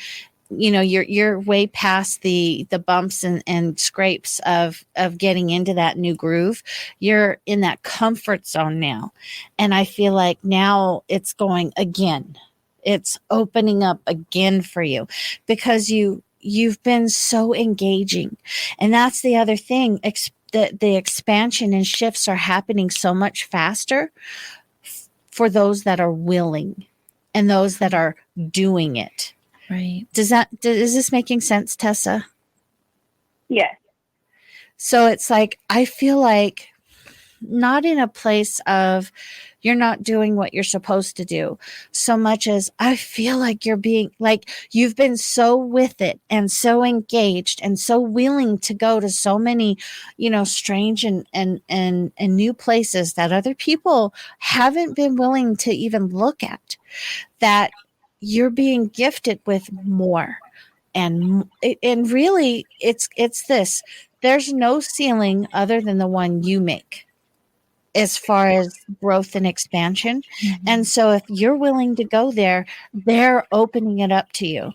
Speaker 3: You're way past the bumps and scrapes of getting into that new groove. You're in that comfort zone now. And I feel like now it's going again. It's opening up again for you because you've been so engaging. And that's the other thing. The expansion and shifts are happening so much faster for those that are willing and those that are doing it.
Speaker 2: Right.
Speaker 3: Is this making sense, Tessa?
Speaker 9: Yes.
Speaker 3: So it's like, I feel like not in a place of you're not doing what you're supposed to do so much as I feel like you're being like, you've been so with it and so engaged and so willing to go to so many, strange and new places that other people haven't been willing to even look at, that you're being gifted with more. And really it's this, there's no ceiling other than the one you make as far as growth and expansion.
Speaker 2: Mm-hmm.
Speaker 3: And so if you're willing to go there, they're opening it up to you.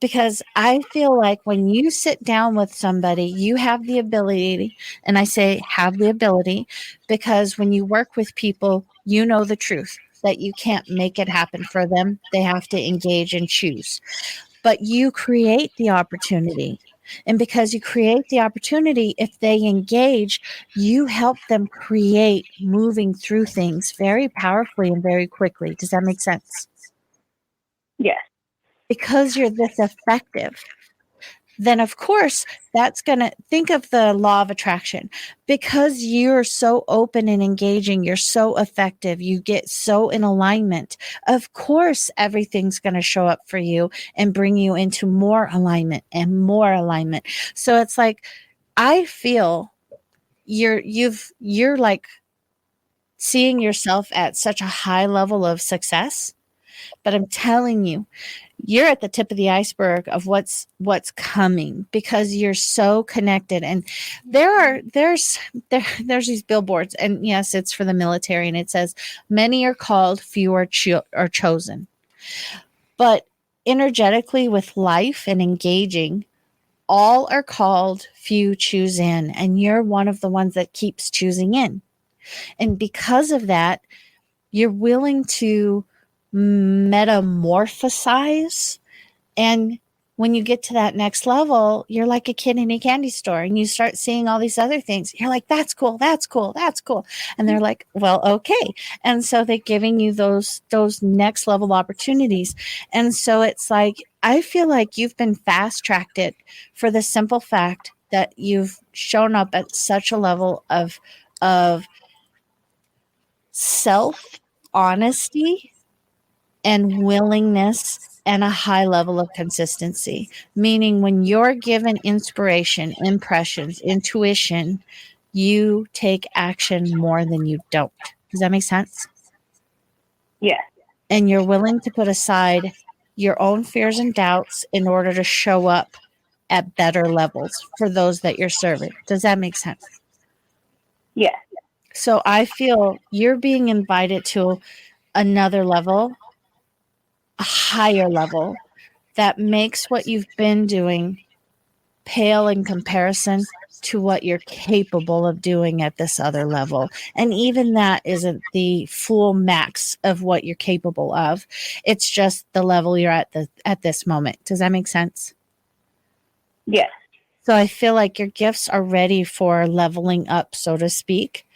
Speaker 3: Because I feel like when you sit down with somebody, you have the ability, and I say have the ability, because when you work with people, you know the truth that you can't make it happen for them. They have to engage and choose. But you create the opportunity. And because you create the opportunity, if they engage, you help them create moving through things very powerfully and very quickly. Does that make sense?
Speaker 9: Yes.
Speaker 3: Because you're this effective, then of course that's going to think of the law of attraction. Because you're so open and engaging, you're so effective, you get so in alignment. Of course, everything's going to show up for you and bring you into more alignment and more alignment. So it's like, I feel you're like seeing yourself at such a high level of success, but I'm telling you, you're at the tip of the iceberg of what's coming because you're so connected. And there's these billboards, and yes, it's for the military, and it says many are called, few are chosen. But energetically with life and engaging, all are called, few choose in, and you're one of the ones that keeps choosing in. And because of that, you're willing to metamorphosize. And when you get to that next level, you're like a kid in a candy store and you start seeing all these other things. You're like, that's cool. That's cool. That's cool. And they're like, well, okay. And so they're giving you those next level opportunities. And so it's like, I feel like you've been fast tracked it for the simple fact that you've shown up at such a level of self honesty and willingness and a high level of consistency. Meaning when you're given inspiration, impressions, intuition, you take action more than you don't. Does that make sense?
Speaker 9: Yes.
Speaker 3: And you're willing to put aside your own fears and doubts in order to show up at better levels for those that you're serving. Does that make sense?
Speaker 9: Yes.
Speaker 3: So I feel you're being invited to another level, a higher level that makes what you've been doing pale in comparison to what you're capable of doing at this other level. And even that isn't the full max of what you're capable of. It's just the level you're at this moment. Does that make sense?
Speaker 9: Yes.
Speaker 3: So I feel like your gifts are ready for leveling up, so to speak.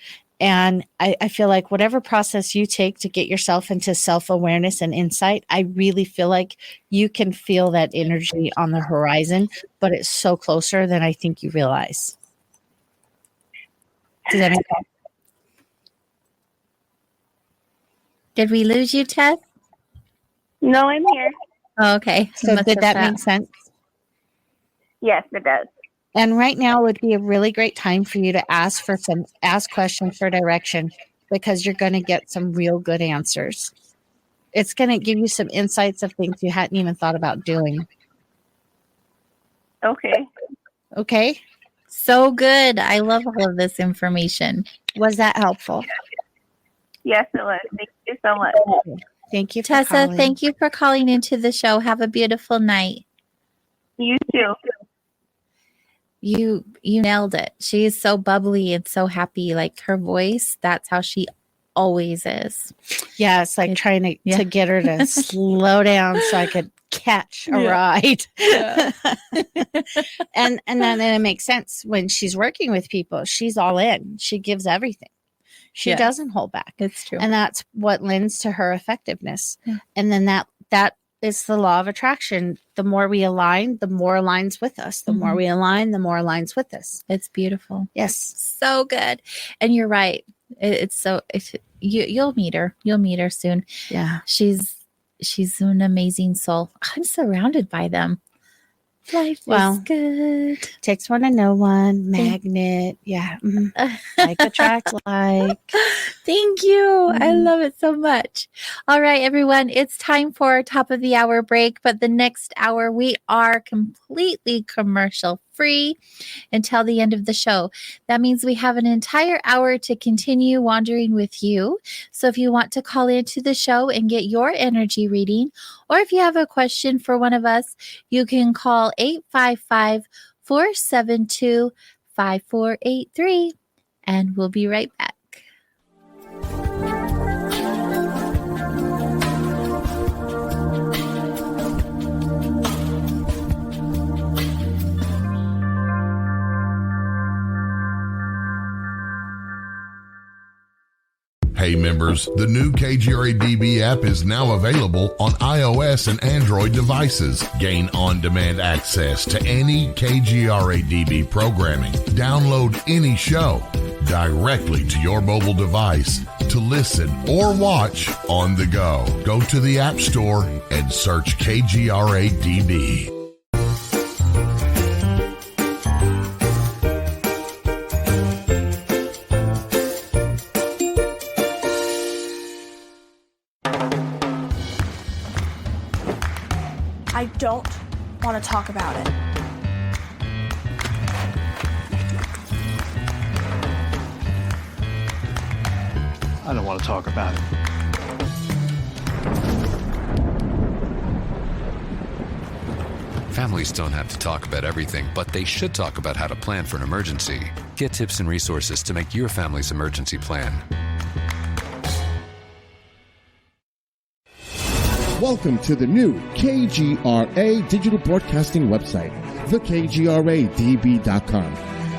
Speaker 3: And I feel like whatever process you take to get yourself into self-awareness and insight, I really feel like you can feel that energy on the horizon, but it's so closer than I think you realize. Does that make sense?
Speaker 2: Did we lose you, Tess?
Speaker 9: No, I'm here.
Speaker 2: Oh, okay.
Speaker 3: So did that make sense?
Speaker 9: Yes, it does.
Speaker 3: And right now would be a really great time for you to ask questions for direction, because you're going to get some real good answers. It's going to give you some insights of things you hadn't even thought about doing.
Speaker 9: Okay.
Speaker 3: Okay.
Speaker 2: So good. I love all of this information.
Speaker 3: Was that helpful?
Speaker 9: Yes, it was. Thank you so much.
Speaker 3: Thank you,
Speaker 2: Tessa. Thank you for calling into the show. Have a beautiful night.
Speaker 9: You too.
Speaker 2: You nailed it. She is so bubbly and so happy. Like her voice, that's how she always is.
Speaker 3: Yeah, it's like trying to get her to slow down so I could catch a ride. Yeah. and then it makes sense when she's working with people. She's all in. She gives everything. She doesn't hold back.
Speaker 2: It's true.
Speaker 3: And that's what lends to her effectiveness. Yeah. And then that is the law of attraction. The more we align, the more aligns with us. The more we align, the more aligns with us.
Speaker 2: It's beautiful.
Speaker 3: Yes.
Speaker 2: So good. And you're right. You'll meet her. You'll meet her soon.
Speaker 3: Yeah.
Speaker 2: She's an amazing soul. I'm surrounded by them. Life is good.
Speaker 3: Takes one to know one. Magnet. Yeah. Like attract like.
Speaker 2: Thank you. I love it so much. All right, everyone. It's time for our top of the hour break. But the next hour, we are completely commercial free until the end of the show. That means we have an entire hour to continue wandering with you. So if you want to call into the show and get your energy reading, or if you have a question for one of us, you can call 855-472-5483, and we'll be right back.
Speaker 1: Hey members, the new KGRA DB app is now available on iOS and Android devices. Gain on-demand access to any KGRA DB programming. Download any show directly to your mobile device to listen or watch on the go. Go to the App Store and search KGRA DB.
Speaker 4: I don't want to talk about it.
Speaker 5: I don't want to talk about it.
Speaker 6: Families don't have to talk about everything, but they should talk about how to plan for an emergency. Get tips and resources to make your family's emergency plan.
Speaker 7: Welcome to the new KGRA digital broadcasting website, thekgradb.com.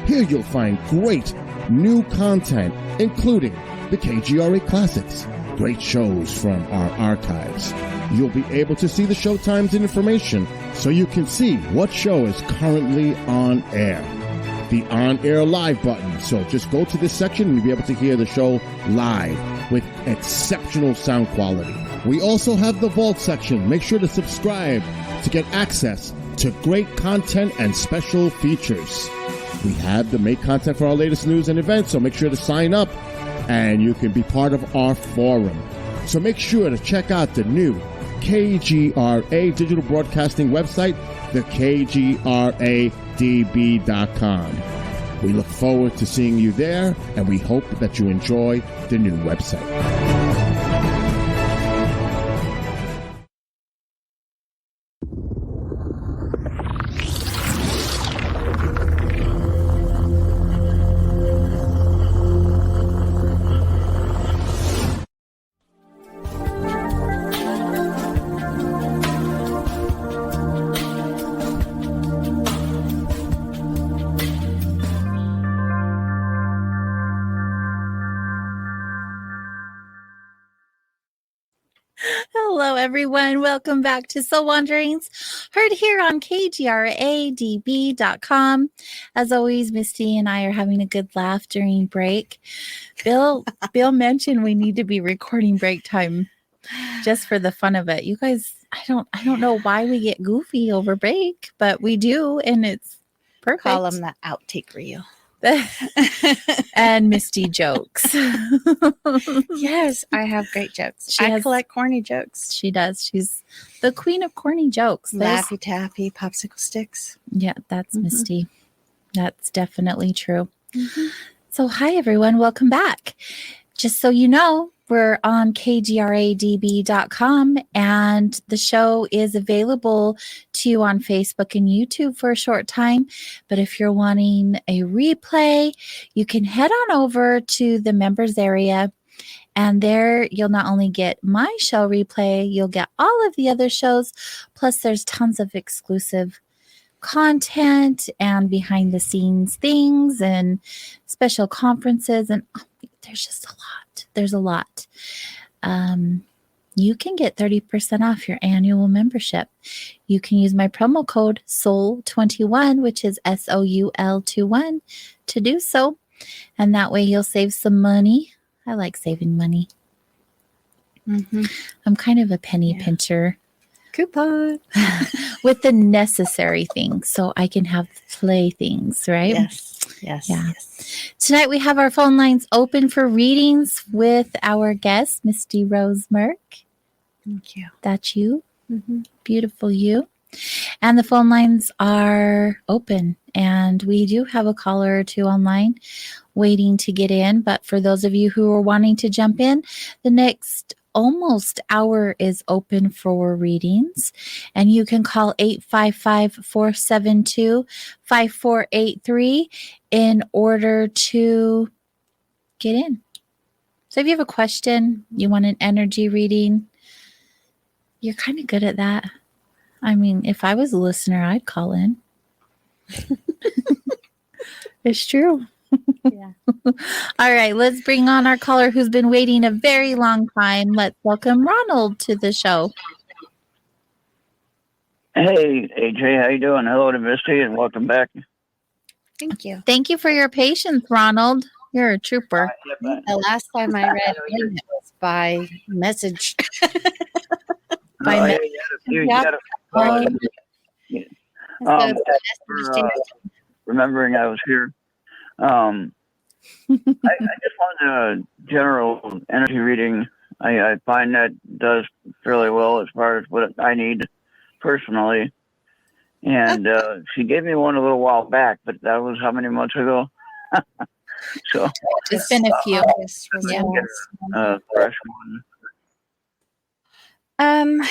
Speaker 7: Here you'll find great new content, including the KGRA classics, great shows from our archives. You'll be able to see the show times and information so you can see what show is currently on air. The on-air live button. So just go to this section and you'll be able to hear the show live with exceptional sound quality. We also have the Vault section. Make sure to subscribe to get access to great content and special features. We have the make content for our latest news and events, so make sure to sign up and you can be part of our forum. So make sure to check out the new KGRA digital broadcasting website, thekgradb.com. We look forward to seeing you there, and we hope that you enjoy the new website.
Speaker 2: everyone. Welcome back to Soul Wanderings, heard here on KGRADB.com. As always, Misty and I are having a good laugh during break. Bill mentioned we need to be recording break time just for the fun of it. You guys, I don't know why we get goofy over break, but we do, and it's perfect.
Speaker 3: Call them the outtake reel.
Speaker 2: And Misty jokes.
Speaker 3: Yes, I have great jokes. I collect corny jokes.
Speaker 2: She does. She's the queen of corny jokes.
Speaker 3: Laffy Taffy, popsicle sticks.
Speaker 2: Yeah, that's Misty. That's definitely true. So, hi, everyone. Welcome back. Just so you know, we're on KGRADB.com, and the show is available to you on Facebook and YouTube for a short time. But if you're wanting a replay, you can head on over to the members area. And there you'll not only get my show replay, you'll get all of the other shows. Plus, there's tons of exclusive content and behind the scenes things and special conferences. And there's just a lot. There's a lot. You can get 30% off your annual membership. You can use my promo code SOUL21, which is SOUL21, to do so. And that way you'll save some money. I like saving money. I'm kind of a penny pincher.
Speaker 3: Coupon.
Speaker 2: With the necessary things so I can have playthings, right?
Speaker 3: Yes.
Speaker 2: Tonight we have our phone lines open for readings with our guest, Misty Rose Merck.
Speaker 3: Thank you.
Speaker 2: That's you. Beautiful you. And the phone lines are open. And we do have a caller or two online waiting to get in. But for those of you who are wanting to jump in, the next almost hour is open for readings, and you can call 855-472-5483 in order to get in. So if you have a question, you want an energy reading, you're kind of good at that. I mean, if I was a listener, I'd call in. It's true.
Speaker 3: Yeah.
Speaker 2: All right, let's bring on our caller who's been waiting a very long time. Let's welcome Ronald to the show.
Speaker 10: Hey, AJ, how you doing? Hello to Misty, and welcome back.
Speaker 3: Thank you.
Speaker 2: Thank you for your patience, Ronald. You're a trooper.
Speaker 3: The last time I read it was by message.
Speaker 10: Remembering I was here. I just wanted a general energy reading. I find that does fairly well as far as what I need personally. And she gave me one a little while back, but that was how many months ago? So
Speaker 2: it's been a few.
Speaker 10: Fresh one.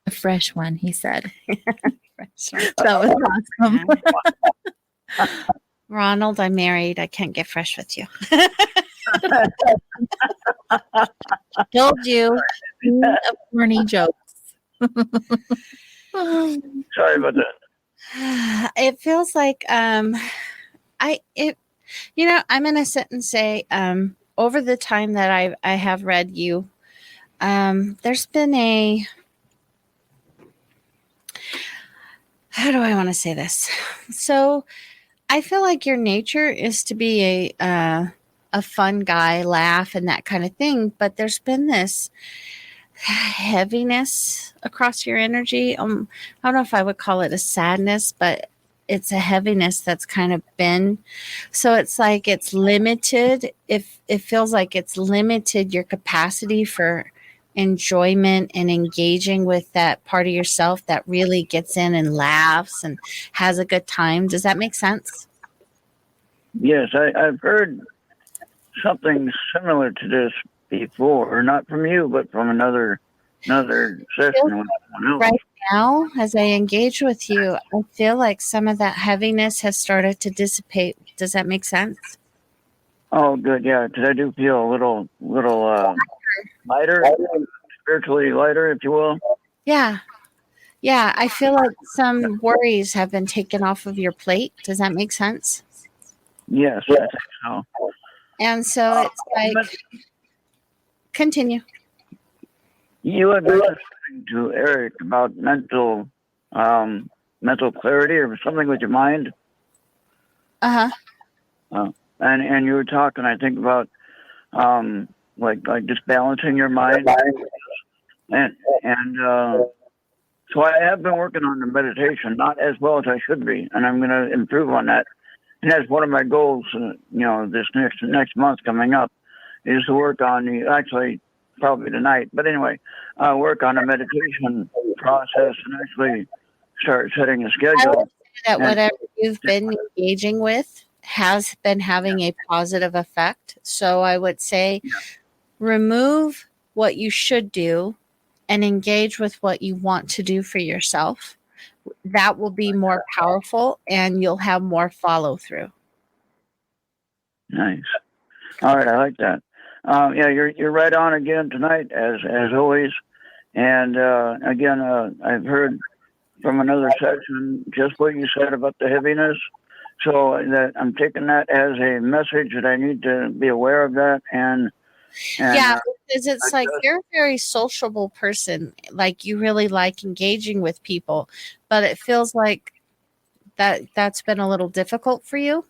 Speaker 2: A fresh one, he said. That was awesome.
Speaker 3: Ronald, I'm married. I can't get fresh with you.
Speaker 2: Told you. Corny jokes.
Speaker 10: Sorry about that.
Speaker 3: It feels like I'm gonna sit and say, over the time that I have read you, there's been how do I want to say this? So I feel like your nature is to be a fun guy, laugh and that kind of thing. But there's been this heaviness across your energy. I don't know if I would call it a sadness, but it's a heaviness that's kind of been. So it's like it's limited. If it feels like it's limited your capacity for enjoyment and engaging with that part of yourself that really gets in and laughs and has a good time. Does that make sense?
Speaker 10: Yes, I've heard something similar to this before, not from you, but from another session with someone else.
Speaker 3: Right now, as I engage with you, I feel like some of that heaviness has started to dissipate. Does that make sense?
Speaker 10: Oh, good, yeah, because I do feel a little lighter, spiritually lighter, if you will.
Speaker 3: Yeah. I feel like some worries have been taken off of your plate. Does that make sense?
Speaker 10: Yes, I think so.
Speaker 3: And so it's like, continue.
Speaker 10: You had mentioned something to Eric about mental clarity or something with your mind. And you were talking, I think, about like just balancing your mind, and so I have been working on the meditation, not as well as I should be, and I'm going to improve on that. And that's one of my goals. This next month coming up is to work on actually probably tonight, but anyway, work on a meditation process and actually start setting a schedule.
Speaker 3: I would say that whatever you've been engaging with has been having a positive effect. So I would say remove what you should do and engage with what you want to do for yourself. That will be more powerful and you'll have more follow through.
Speaker 10: Nice. All right, I like that. You're right on again tonight, as always. And again, I've heard from another section just what you said about the heaviness. So that I'm taking that as a message that I need to be aware of that. And
Speaker 3: because it's like you're a very sociable person. Like you really like engaging with people, but it feels like that's been a little difficult for you.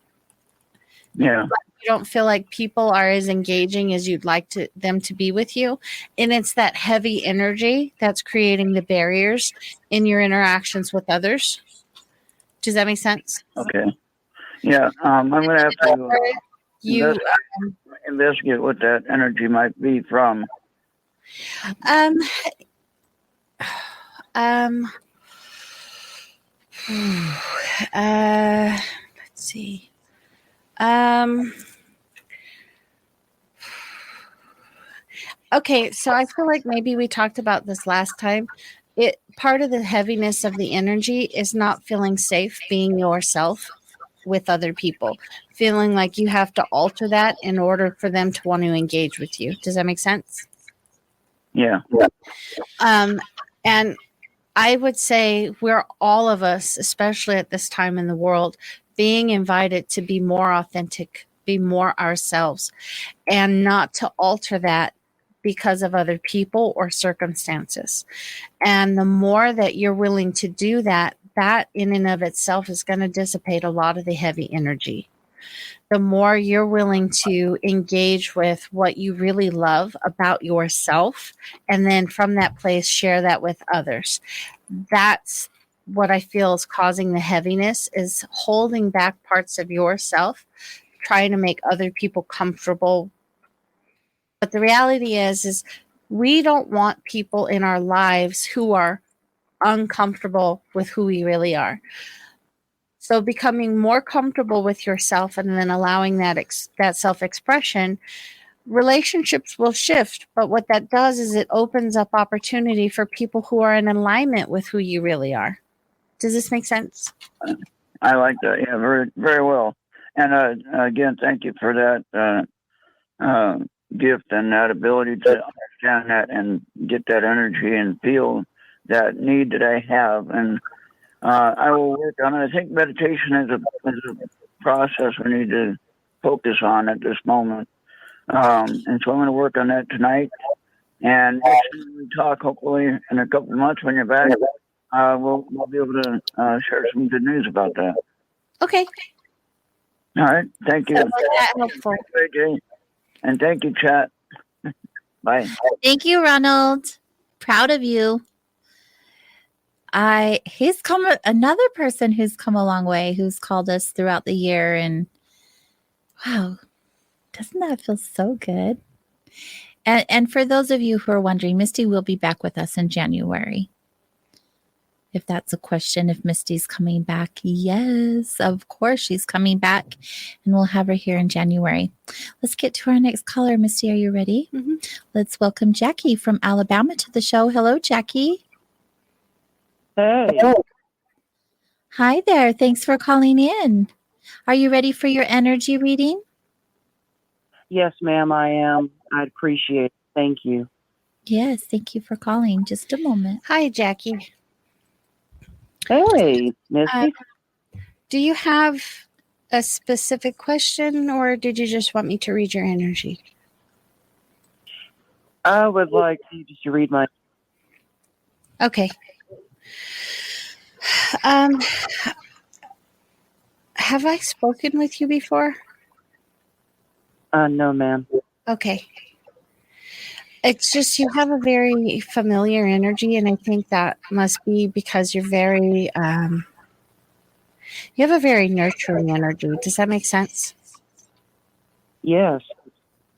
Speaker 10: Yeah.
Speaker 3: You don't feel like people are as engaging as you'd like them to be with you. And it's that heavy energy that's creating the barriers in your interactions with others. Does that make sense?
Speaker 10: Okay. Yeah. I'm going to have to investigate what that energy might be from.
Speaker 3: Let's see. Okay, so I feel like maybe we talked about this last time. Part of the heaviness of the energy is not feeling safe being yourself with other people, feeling like you have to alter that in order for them to want to engage with you. Does that make sense?
Speaker 10: Yeah.
Speaker 3: And I would say we're all of us, especially at this time in the world, being invited to be more authentic, be more ourselves, and not to alter that because of other people or circumstances. And the more that you're willing to do that, that in and of itself is going to dissipate a lot of the heavy energy. The more you're willing to engage with what you really love about yourself, and then from that place, share that with others. That's what I feel is causing the heaviness, is holding back parts of yourself, trying to make other people comfortable. But the reality is we don't want people in our lives who are uncomfortable with who we really are. So becoming more comfortable with yourself and then allowing that self-expression, relationships will shift. But what that does is it opens up opportunity for people who are in alignment with who you really are. Does this make sense?
Speaker 10: I like that. Yeah, very, very well. And again, thank you for that gift and that ability to understand that and get that energy and feel that need that I have. And I will work on it. I think meditation is a process we need to focus on at this moment. And so I'm going to work on that tonight. And next time we talk, hopefully in a couple of months when you're back, we'll be able to share some good news about that.
Speaker 3: Okay.
Speaker 10: All right. Thank you.
Speaker 3: That helpful.
Speaker 10: And thank you, chat. Bye.
Speaker 2: Thank you, Ronald. Proud of you. He's come another person who's come a long way, who's called us throughout the year, and wow, doesn't that feel so good? And for those of you who are wondering, Misty will be back with us in January. If that's a question, if Misty's coming back, yes, of course she's coming back, and we'll have her here in January. Let's get to our next caller. Misty, are you ready?
Speaker 3: Mm-hmm.
Speaker 2: Let's welcome Jackie from Alabama to the show. Hello, Jackie.
Speaker 11: Hey.
Speaker 2: Hi there. Thanks for calling in. Are you ready for your energy reading?
Speaker 11: Yes, ma'am, I am. I'd appreciate it. Thank you.
Speaker 2: Yes, thank you for calling. Just a moment.
Speaker 3: Hi, Jackie.
Speaker 11: Hey, Misty.
Speaker 3: Do you have a specific question, or did you just want me to read your energy?
Speaker 11: I would like you just to read my
Speaker 3: Okay. Um, have I spoken with you before?
Speaker 11: No, ma'am.
Speaker 3: Okay. It's just you have a very familiar energy, and I think that must be because you're very you have a very nurturing energy. Does that make sense?
Speaker 11: Yes.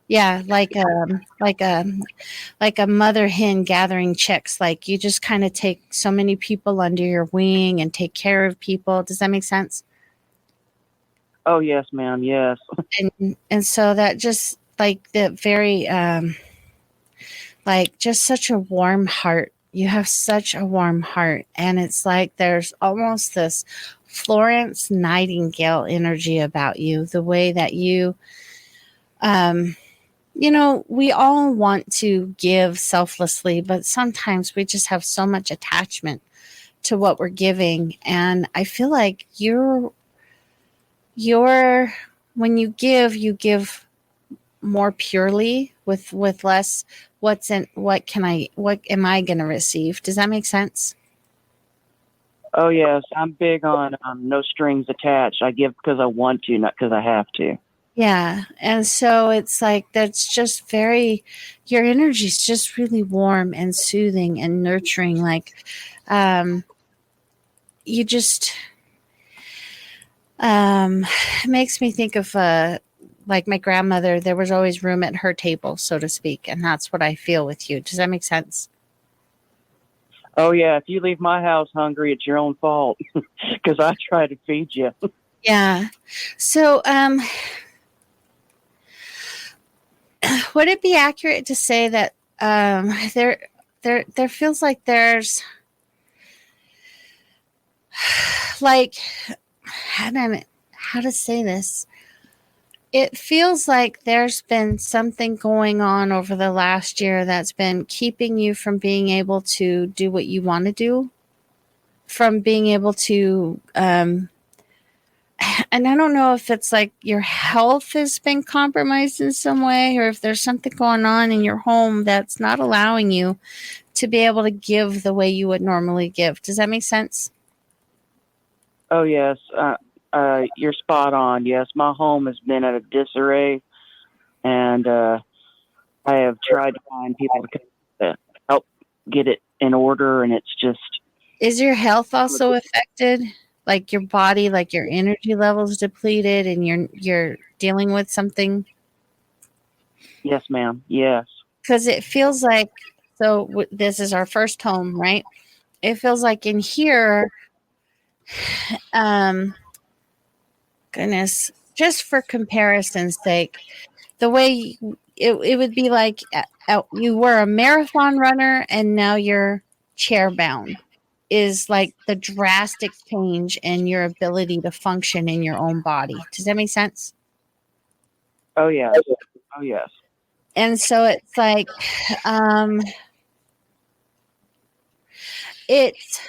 Speaker 3: Yeah, like a mother hen gathering chicks. Like you just kind of take so many people under your wing and take care of people. Does that make sense?
Speaker 11: Oh, yes, ma'am. Yes.
Speaker 3: And so that just like the very like just such a warm heart. You have such a warm heart, and it's like there's almost this Florence Nightingale energy about you. The way that you know, we all want to give selflessly, but sometimes we just have so much attachment to what we're giving. And I feel like you're when you give more purely with less what am I going to receive? Does that make sense?
Speaker 11: Oh, yes. I'm big on no strings attached. I give because I want to, not because I have to.
Speaker 3: Yeah. And so it's like that's just very your energy is just really warm and soothing and nurturing. Like you just it makes me think of like my grandmother. There was always room at her table, so to speak, and that's what I feel with you. Does that make sense?
Speaker 11: Oh, yeah. If you leave my house hungry, it's your own fault because I try to feed you.
Speaker 3: Yeah. So would it be accurate to say that there feels like there's like how to say this? It feels like there's been something going on over the last year that's been keeping you from being able to do what you want to do, from being able to and I don't know if it's like your health has been compromised in some way or if there's something going on in your home that's not allowing you to be able to give the way you would normally give. Does that make sense?
Speaker 11: Oh, yes. You're spot on. Yes, my home has been at a disarray, and I have tried to find people to help get it in order, and it's just.
Speaker 3: Is your health also affected? Like your body, like your energy levels depleted and you're dealing with something?
Speaker 11: Yes, ma'am. Yes.
Speaker 3: Because it feels like this is our first home, right? It feels like in here goodness, just for comparison's sake, the way it would be like you were a marathon runner and now you're chair bound is like the drastic change in your ability to function in your own body. Does that make sense?
Speaker 11: Oh, yes. Oh, yes.
Speaker 3: And so it's like it's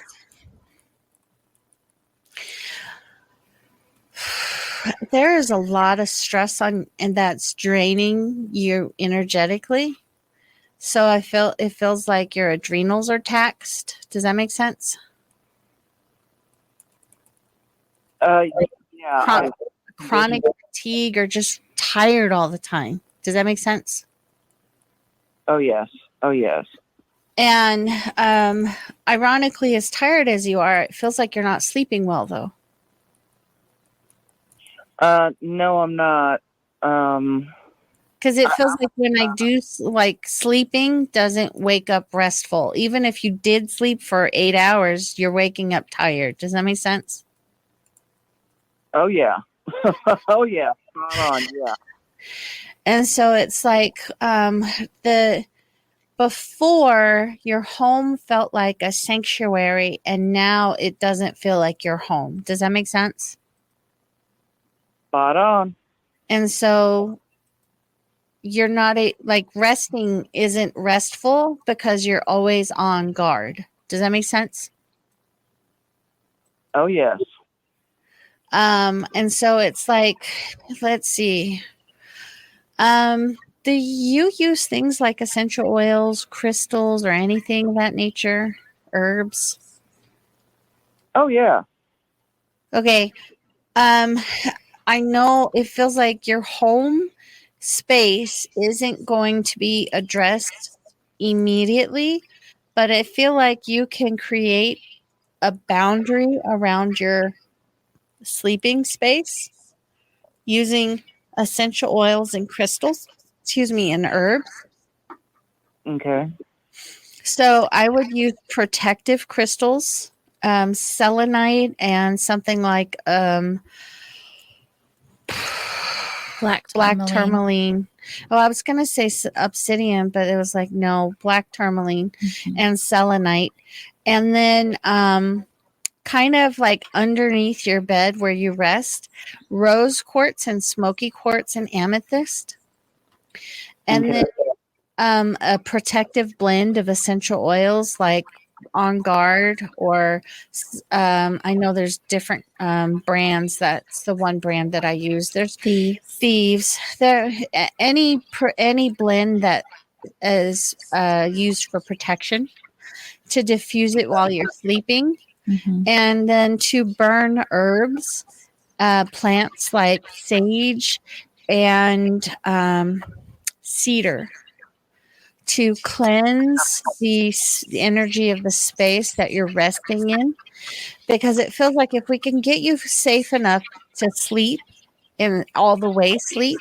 Speaker 3: there is a lot of stress on and that's draining you energetically. So it feels like your adrenals are taxed. Does that make sense?
Speaker 11: Yeah.
Speaker 3: Chronic fatigue or just tired all the time. Does that make sense?
Speaker 11: Oh, yes. Oh, yes.
Speaker 3: And ironically, as tired as you are, it feels like you're not sleeping well, though.
Speaker 11: No, I'm not.
Speaker 3: Because it feels like when I do like sleeping doesn't wake up restful. Even if you did sleep for 8 hours, you're waking up tired. Does that make sense?
Speaker 11: Oh, yeah. Oh, yeah. Spot on. Yeah.
Speaker 3: And so it's like before your home felt like a sanctuary and now it doesn't feel like your home. Does that make sense?
Speaker 11: Spot on.
Speaker 3: And so you're not like resting isn't restful because you're always on guard. Does that make sense?
Speaker 11: Oh, yes.
Speaker 3: And so it's like, let's see. Do you use things like essential oils, crystals, or anything of that nature? herbs?
Speaker 11: Oh yeah.
Speaker 3: Okay. I know it feels like your home space isn't going to be addressed immediately, but I feel like you can create a boundary around your sleeping space using essential oils and crystals, and herbs.
Speaker 11: Okay.
Speaker 3: So I would use protective crystals, selenite, and something like
Speaker 2: Black
Speaker 3: tourmaline. Oh, I was going to say obsidian, but it was like, no, black tourmaline and selenite. And then kind of like underneath your bed where you rest, rose quartz and smoky quartz and amethyst. And then a protective blend of essential oils like On Guard, or I know there's different brands. That's the one brand that I use. There's Thieves. There any blend that is used for protection, to diffuse it while you're sleeping, and then to burn herbs, plants like sage and cedar, to cleanse the energy of the space that you're resting in, because it feels like if we can get you safe enough to sleep and all the way sleep,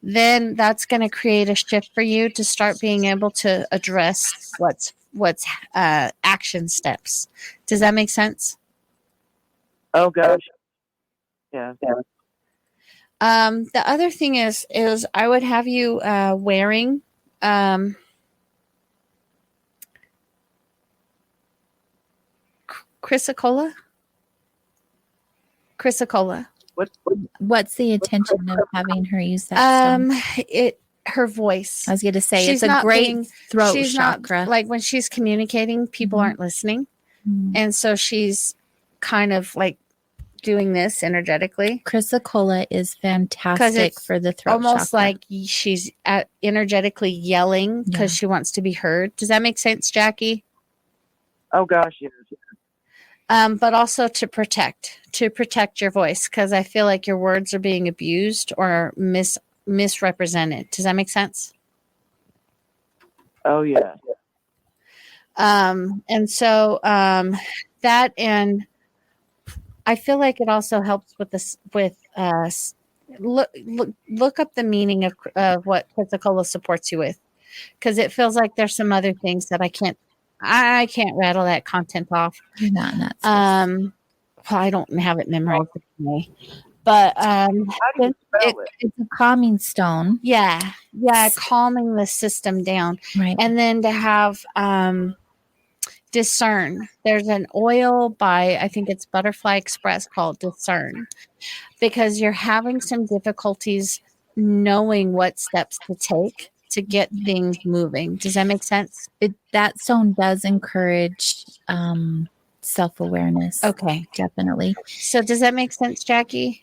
Speaker 3: then that's going to create a shift for you to start being able to address what's action steps. Does that make sense?
Speaker 11: Oh gosh. Yeah.
Speaker 3: The other thing is I would have you wearing chrysocolla.
Speaker 2: What's the intention of having her use that stone?
Speaker 3: Her voice.
Speaker 2: I was going to say, it's a great throat chakra.
Speaker 3: Like when she's communicating, people aren't listening. And so she's kind of like doing this energetically.
Speaker 2: Chrysocolla is fantastic for the throat
Speaker 3: almost
Speaker 2: chakra.
Speaker 3: Like she's energetically yelling because she wants to be heard. Does that make sense, Jackie?
Speaker 11: Oh gosh, yes.
Speaker 3: But also to protect your voice, because I feel like your words are being abused or misrepresented. Does that make sense?
Speaker 11: Oh yeah.
Speaker 3: And so that, and I feel like it also helps with this. Look up the meaning of what Chrysocolla supports you with, because it feels like there's some other things that I can't rattle that content off.
Speaker 2: You're not nuts.
Speaker 3: Well, I don't have it memorized anyway. But
Speaker 2: it's a calming stone.
Speaker 3: Yeah, calming the system down.
Speaker 2: Right.
Speaker 3: And then to have Discern. There's an oil by, I think it's Butterfly Express, called Discern, because you're having some difficulties knowing what steps to take to get things moving. Does that make sense?
Speaker 2: That stone does encourage self-awareness.
Speaker 3: Okay.
Speaker 2: Definitely.
Speaker 3: So does that make sense, Jackie?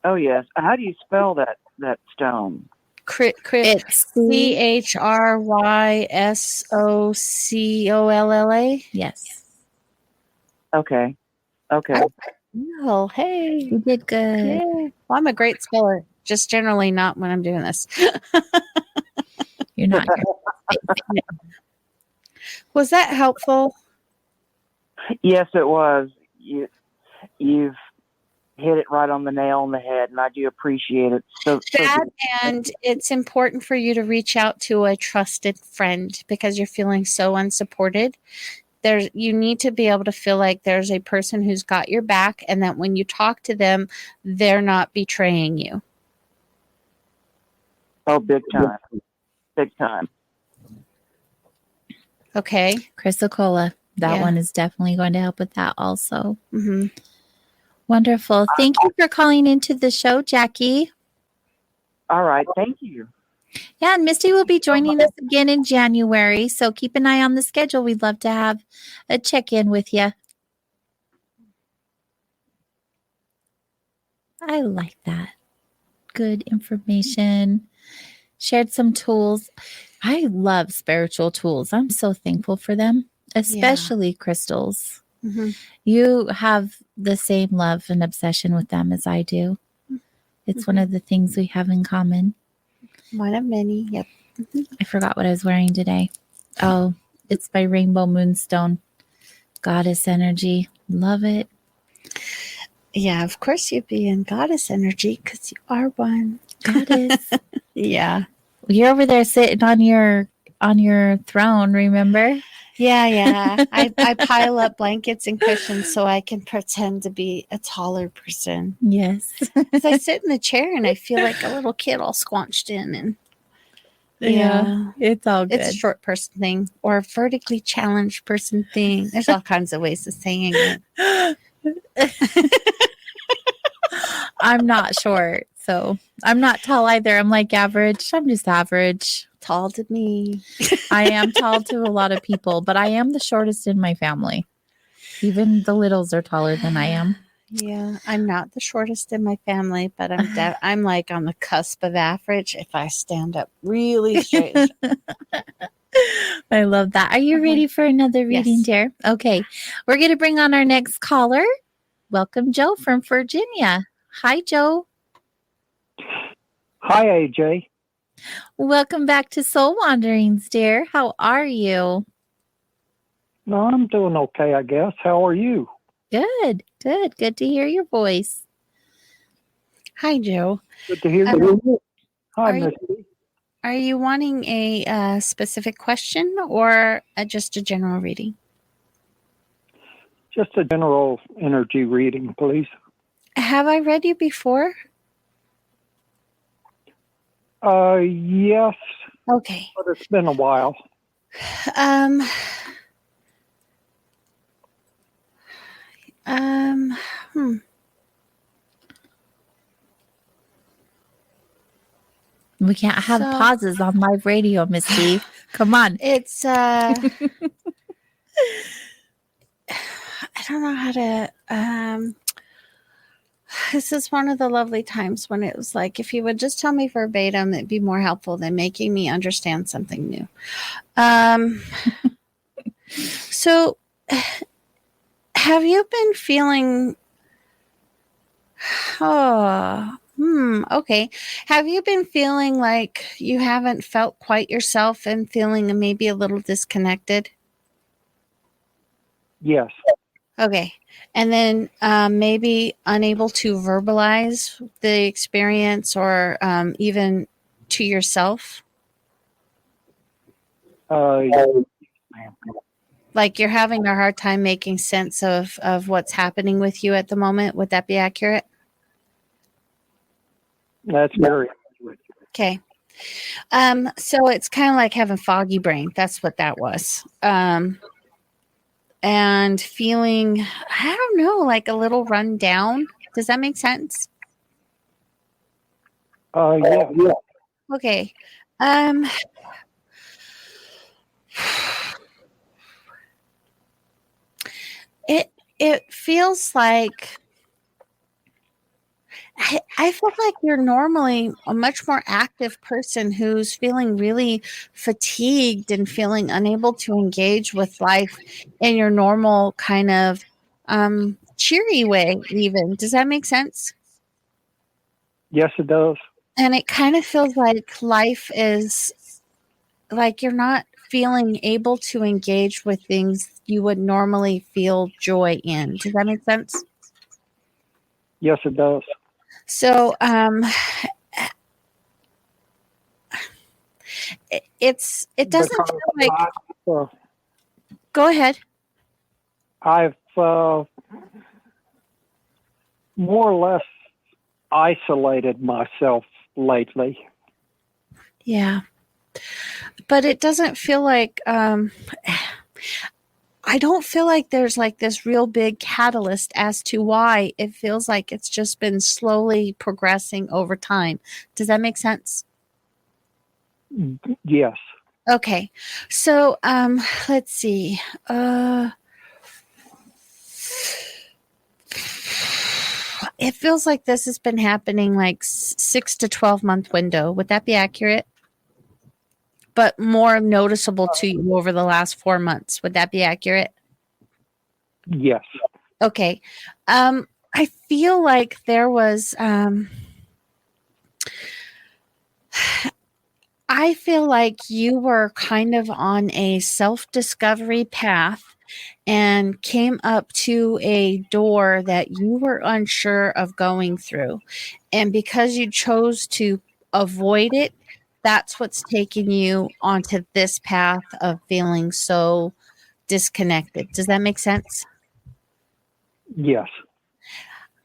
Speaker 11: Oh yes. How do you spell that stone?
Speaker 3: It's CHRYSOCOLLA.
Speaker 2: Yes.
Speaker 11: Okay.
Speaker 3: Oh, hey.
Speaker 2: You did good.
Speaker 3: Yeah. Well, I'm a great speller. Just generally not when I'm doing this.
Speaker 2: You're not.
Speaker 3: Was that helpful?
Speaker 11: Yes, it was. You've hit it right on the nail on the head, and I do appreciate it.
Speaker 3: And it's important for you to reach out to a trusted friend, because you're feeling so unsupported. You need to be able to feel like there's a person who's got your back, and that when you talk to them, they're not betraying you.
Speaker 11: Oh, big time. Big time.
Speaker 2: Okay. Chrysocolla. That one is definitely going to help with that also.
Speaker 3: Mm-hmm.
Speaker 2: Wonderful. Thank you for calling into the show, Jackie.
Speaker 11: All right. Thank you.
Speaker 2: Yeah, and Misty will be joining us again in January, so keep an eye on the schedule. We'd love to have a check-in with you. I like that. Good information. Shared some tools. I love spiritual tools. I'm so thankful for them. especially crystals.
Speaker 3: Mm-hmm.
Speaker 2: You have the same love and obsession with them as I do. It's one of the things we have in common.
Speaker 3: One of many. Yep.
Speaker 2: I forgot what I was wearing today. Oh, it's my Rainbow Moonstone. Goddess energy. Love it.
Speaker 3: Yeah, of course you'd be in goddess energy because you are one.
Speaker 2: Goddess.
Speaker 3: Yeah.
Speaker 2: You're over there sitting on your throne, remember?
Speaker 3: Yeah. I pile up blankets and cushions so I can pretend to be a taller person.
Speaker 2: Yes.
Speaker 3: Because I sit in the chair and I feel like a little kid all squanched in. And yeah,
Speaker 2: it's all good.
Speaker 3: it's a short person thing or a vertically challenged person thing. There's all kinds of ways of saying it.
Speaker 2: I'm not short, so I'm not tall either. I'm like average. I'm just average.
Speaker 3: Tall to me.
Speaker 2: I am tall to a lot of people, but I am the shortest in my family. Even the littles are taller than I am.
Speaker 3: Yeah, I'm not the shortest in my family, but I'm like on the cusp of average if I stand up really straight.
Speaker 2: I love that. Are you ready for another reading,
Speaker 3: Yes.
Speaker 2: dear? Okay. We're going to bring on our next caller. Welcome, Joe from Virginia. Hi, Joe.
Speaker 12: Hi, AJ.
Speaker 2: Welcome back to Soul Wanderings, dear. How are you?
Speaker 12: No, I'm doing okay, I guess. How are you?
Speaker 2: Good. Good to hear your voice.
Speaker 3: Hi, Joe.
Speaker 12: Good to hear you. Hi,
Speaker 3: are you-
Speaker 12: Misty.
Speaker 3: Are you wanting a specific question or just a general reading?
Speaker 12: Just a general energy reading, please.
Speaker 3: Have I read you before?
Speaker 12: Yes.
Speaker 3: Okay.
Speaker 12: But it's been a while.
Speaker 2: We can't have pauses on live radio, Misty. Come on.
Speaker 3: It's I don't know how to this is one of the lovely times when it was like if you would just tell me verbatim, it'd be more helpful than making me understand something new. So have you been feeling okay. Have you been feeling like you haven't felt quite yourself and feeling maybe a little disconnected?
Speaker 12: Yes.
Speaker 3: Okay. And then maybe unable to verbalize the experience or even to yourself? Like you're having a hard time making sense of what's happening with you at the moment. Would that be accurate?
Speaker 12: That's very accurate.
Speaker 3: Okay. So it's kind of like having foggy brain. That's what that was. And feeling, I don't know, like a little run down. Does that make sense?
Speaker 12: Yeah.
Speaker 3: Okay. It feels like I feel like you're normally a much more active person who's feeling really fatigued and feeling unable to engage with life in your normal kind of cheery way even. Does that make sense?
Speaker 12: Yes, it does.
Speaker 3: And it kind of feels like life is like you're not feeling able to engage with things you would normally feel joy in. Does that make sense?
Speaker 12: Yes, it does.
Speaker 3: So it doesn't feel like go ahead.
Speaker 12: I've more or less isolated myself lately.
Speaker 3: Yeah. But it doesn't feel like I don't feel like there's like this real big catalyst as to why. It feels like it's just been slowly progressing over time. Does that make sense?
Speaker 12: Yes.
Speaker 3: Okay. So let's see. It feels like this has been happening like 6 to 12 month window. Would that be accurate? but more noticeable to you over the last 4 months. Would that be accurate?
Speaker 12: Yes.
Speaker 3: Okay. I feel like there was, I feel like you were kind of on a self-discovery path and came up to a door that you were unsure of going through. And because you chose to avoid it, that's what's taking you onto this path of feeling so disconnected. Does that make sense?
Speaker 12: Yes.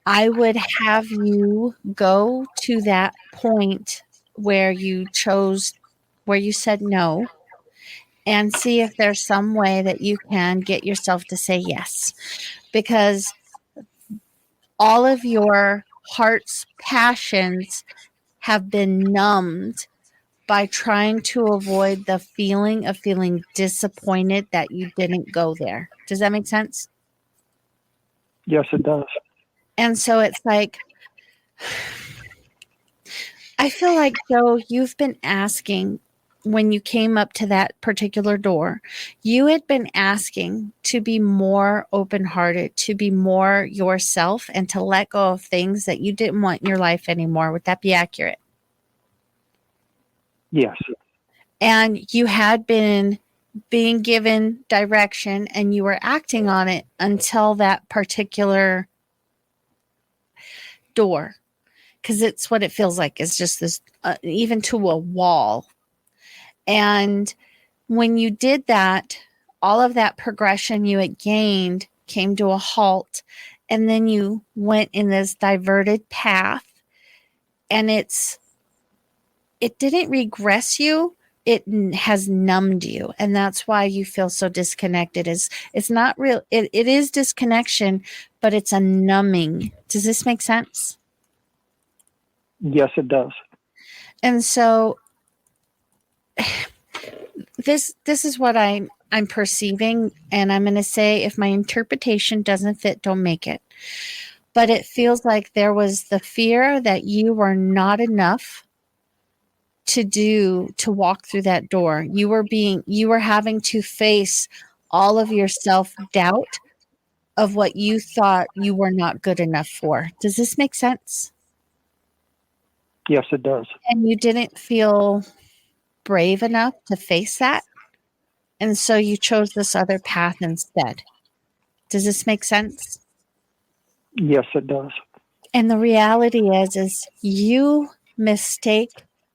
Speaker 3: I would have you go to that point where you said no, and see if there's some way that you can get yourself to say yes. Because all of your heart's passions have been numbed by trying to avoid the feeling of feeling disappointed that you didn't go there. Does that make sense?
Speaker 12: Yes, it does.
Speaker 3: And so it's like, I feel like, Joe, you've been asking when you came up to that particular door, you had been asking to be more open-hearted, to be more yourself, and to let go of things that you didn't want in your life anymore. Would that be accurate?
Speaker 12: Yes.
Speaker 3: And you had been being given direction and you were acting on it until that particular door. Because it's what it feels like. It's just this, even to a wall. And when you did that, all of that progression you had gained came to a halt. And then you went in this diverted path. And it didn't regress you. It has numbed you. And that's why you feel so disconnected. It's not real. It is disconnection, but it's a numbing. Does this make sense?
Speaker 12: Yes, it does.
Speaker 3: And so this is what I'm perceiving, and I'm going to say, if my interpretation doesn't fit, don't make it. But it feels like there was the fear that you were not enough to walk through that door. You were having to face all of your self-doubt of what you thought you were not good enough for. Does this make sense?
Speaker 12: Yes, it does.
Speaker 3: And you didn't feel brave enough to face that. And so you chose this other path instead. Does this make sense?
Speaker 12: Yes, it does.
Speaker 3: And the reality is you mistake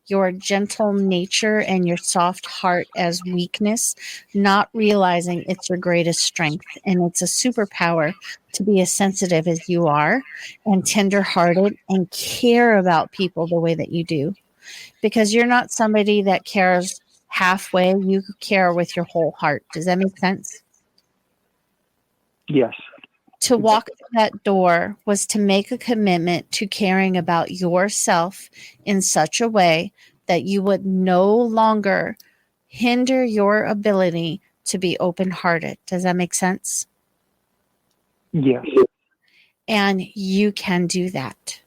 Speaker 3: your gentle nature and your soft heart as weakness, not realizing it's your greatest strength. And it's a superpower to be as sensitive as you are and tenderhearted and care about people the way that you do. Because you're not somebody that cares halfway. You care with your whole heart. Does that make sense?
Speaker 12: Yes.
Speaker 3: To walk through that door was to make a commitment to caring about yourself in such a way that you would no longer hinder your ability to be open-hearted. Does that make sense?
Speaker 12: Yes.
Speaker 3: And you can do that.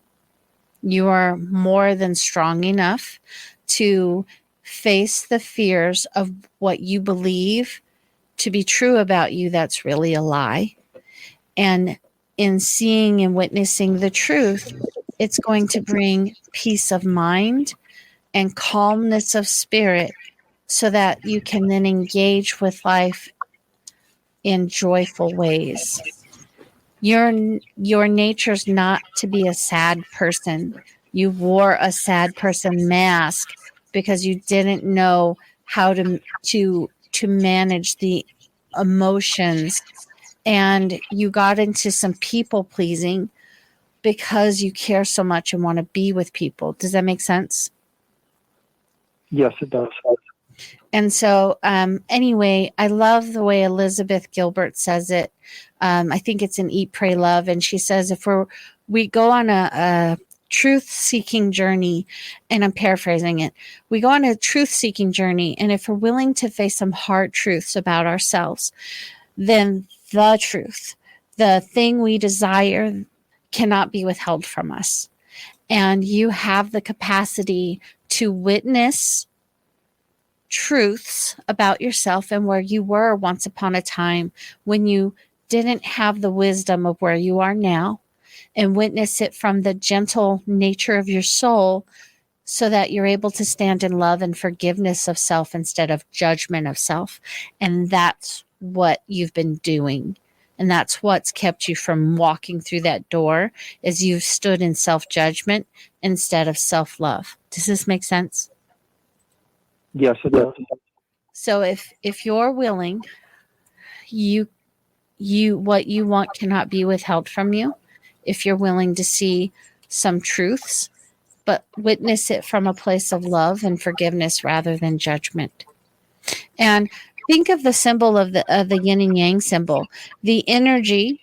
Speaker 3: You are more than strong enough to face the fears of what you believe to be true about you that's really a lie. And in seeing and witnessing the truth, it's going to bring peace of mind and calmness of spirit so that you can then engage with life in joyful ways. Your nature's not to be a sad person. You wore a sad person mask because you didn't know how to manage the emotions. And you got into some people pleasing because you care so much and want to be with people. Does that make sense?
Speaker 12: Yes, it does.
Speaker 3: And so, anyway, I love the way Elizabeth Gilbert says it. I think it's in Eat, Pray, Love. And she says, if we go on a truth-seeking journey, and I'm paraphrasing it, we go on a truth-seeking journey, and if we're willing to face some hard truths about ourselves, then the truth, the thing we desire, cannot be withheld from us. And you have the capacity to witness truths about yourself and where you were once upon a time when you didn't have the wisdom of where you are now, and witness it from the gentle nature of your soul so that you're able to stand in love and forgiveness of self instead of judgment of self. And that's what you've been doing. And that's what's kept you from walking through that door, is you've stood in self-judgment instead of self-love. Does this make sense?
Speaker 12: Yes, it does.
Speaker 3: So if you're willing, you what you want cannot be withheld from you. If you're willing to see some truths, but witness it from a place of love and forgiveness rather than judgment. And think of the symbol of the yin and yang symbol. The energy,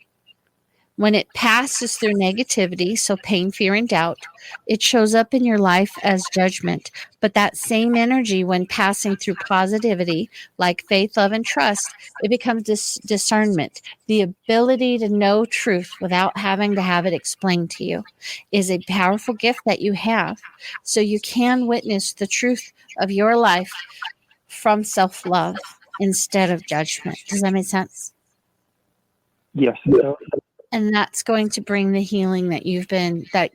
Speaker 3: when it passes through negativity, so pain, fear, and doubt, it shows up in your life as judgment. But that same energy, when passing through positivity, like faith, love, and trust, it becomes discernment. The ability to know truth without having to have it explained to you is a powerful gift that you have. So you can witness the truth of your life from self-love instead of judgment. Does that make sense?
Speaker 12: Yes, it does.
Speaker 3: And that's going to bring the healing that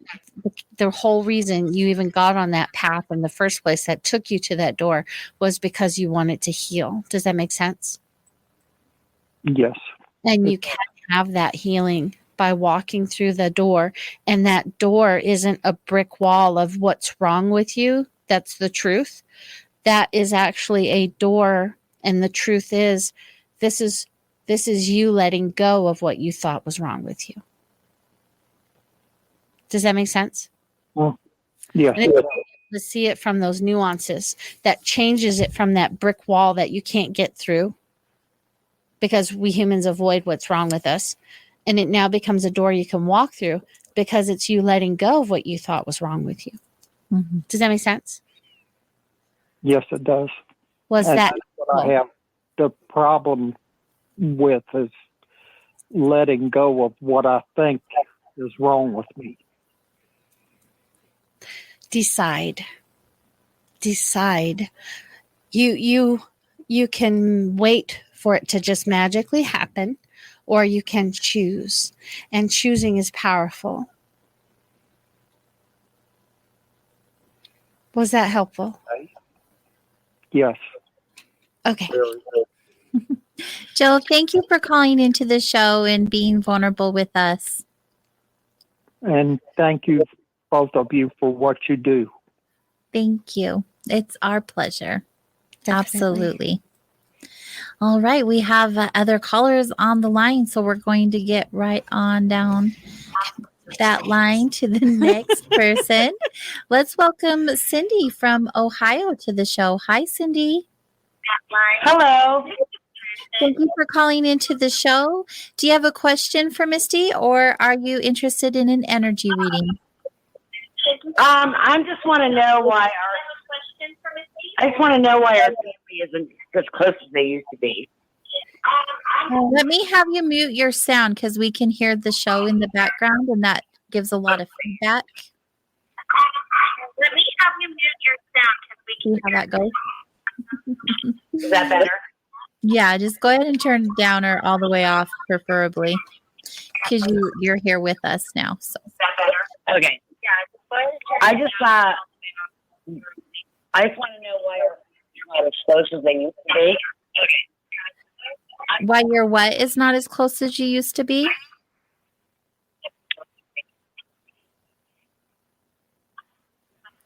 Speaker 3: the whole reason you even got on that path in the first place that took you to that door was because you wanted to heal. Does that make sense?
Speaker 12: Yes.
Speaker 3: And you can have that healing by walking through the door. And that door isn't a brick wall of what's wrong with you. That's the truth. That is actually a door. And the truth is, this is you letting go of what you thought was wrong with you. Does that make sense?
Speaker 12: Well, yes.
Speaker 3: To see it from those nuances, that changes it from that brick wall that you can't get through because we humans avoid what's wrong with us. And it now becomes a door you can walk through because it's you letting go of what you thought was wrong with you. Mm-hmm. Does that make sense?
Speaker 12: Yes, it does.
Speaker 3: Was
Speaker 12: and
Speaker 3: that
Speaker 12: what I have the problem with is letting go of what I think is wrong with me.
Speaker 3: Decide. You can wait for it to just magically happen, or you can choose. And choosing is powerful. Was that helpful?
Speaker 12: Yes.
Speaker 3: Okay.
Speaker 2: Joe, thank you for calling into the show and being vulnerable with us.
Speaker 12: And thank you, both of you, for what you do.
Speaker 2: Thank you. It's our pleasure.
Speaker 3: Definitely.
Speaker 2: Absolutely. All right. We have other callers on the line, so we're going to get right on down that line to the next person. Let's welcome Cindy from Ohio to the show. Hi, Cindy.
Speaker 13: Hello.
Speaker 2: Thank you for calling into the show. Do you have a question for Misty, or are you interested in an energy reading?
Speaker 13: I just want to know why our family isn't as close as they used to be.
Speaker 2: Let me have you mute your sound because we can hear the show in the background, and that gives a lot of feedback.
Speaker 13: Let me have you mute your sound because we
Speaker 2: See how that goes?
Speaker 13: Is that better?
Speaker 2: Yeah, just go ahead and turn it down or all the way off, preferably, because you're here with us now. So.
Speaker 13: Is that better? Okay. I just want to know why we're not as close as they used to be.
Speaker 2: Why your what is not as close as you used to be?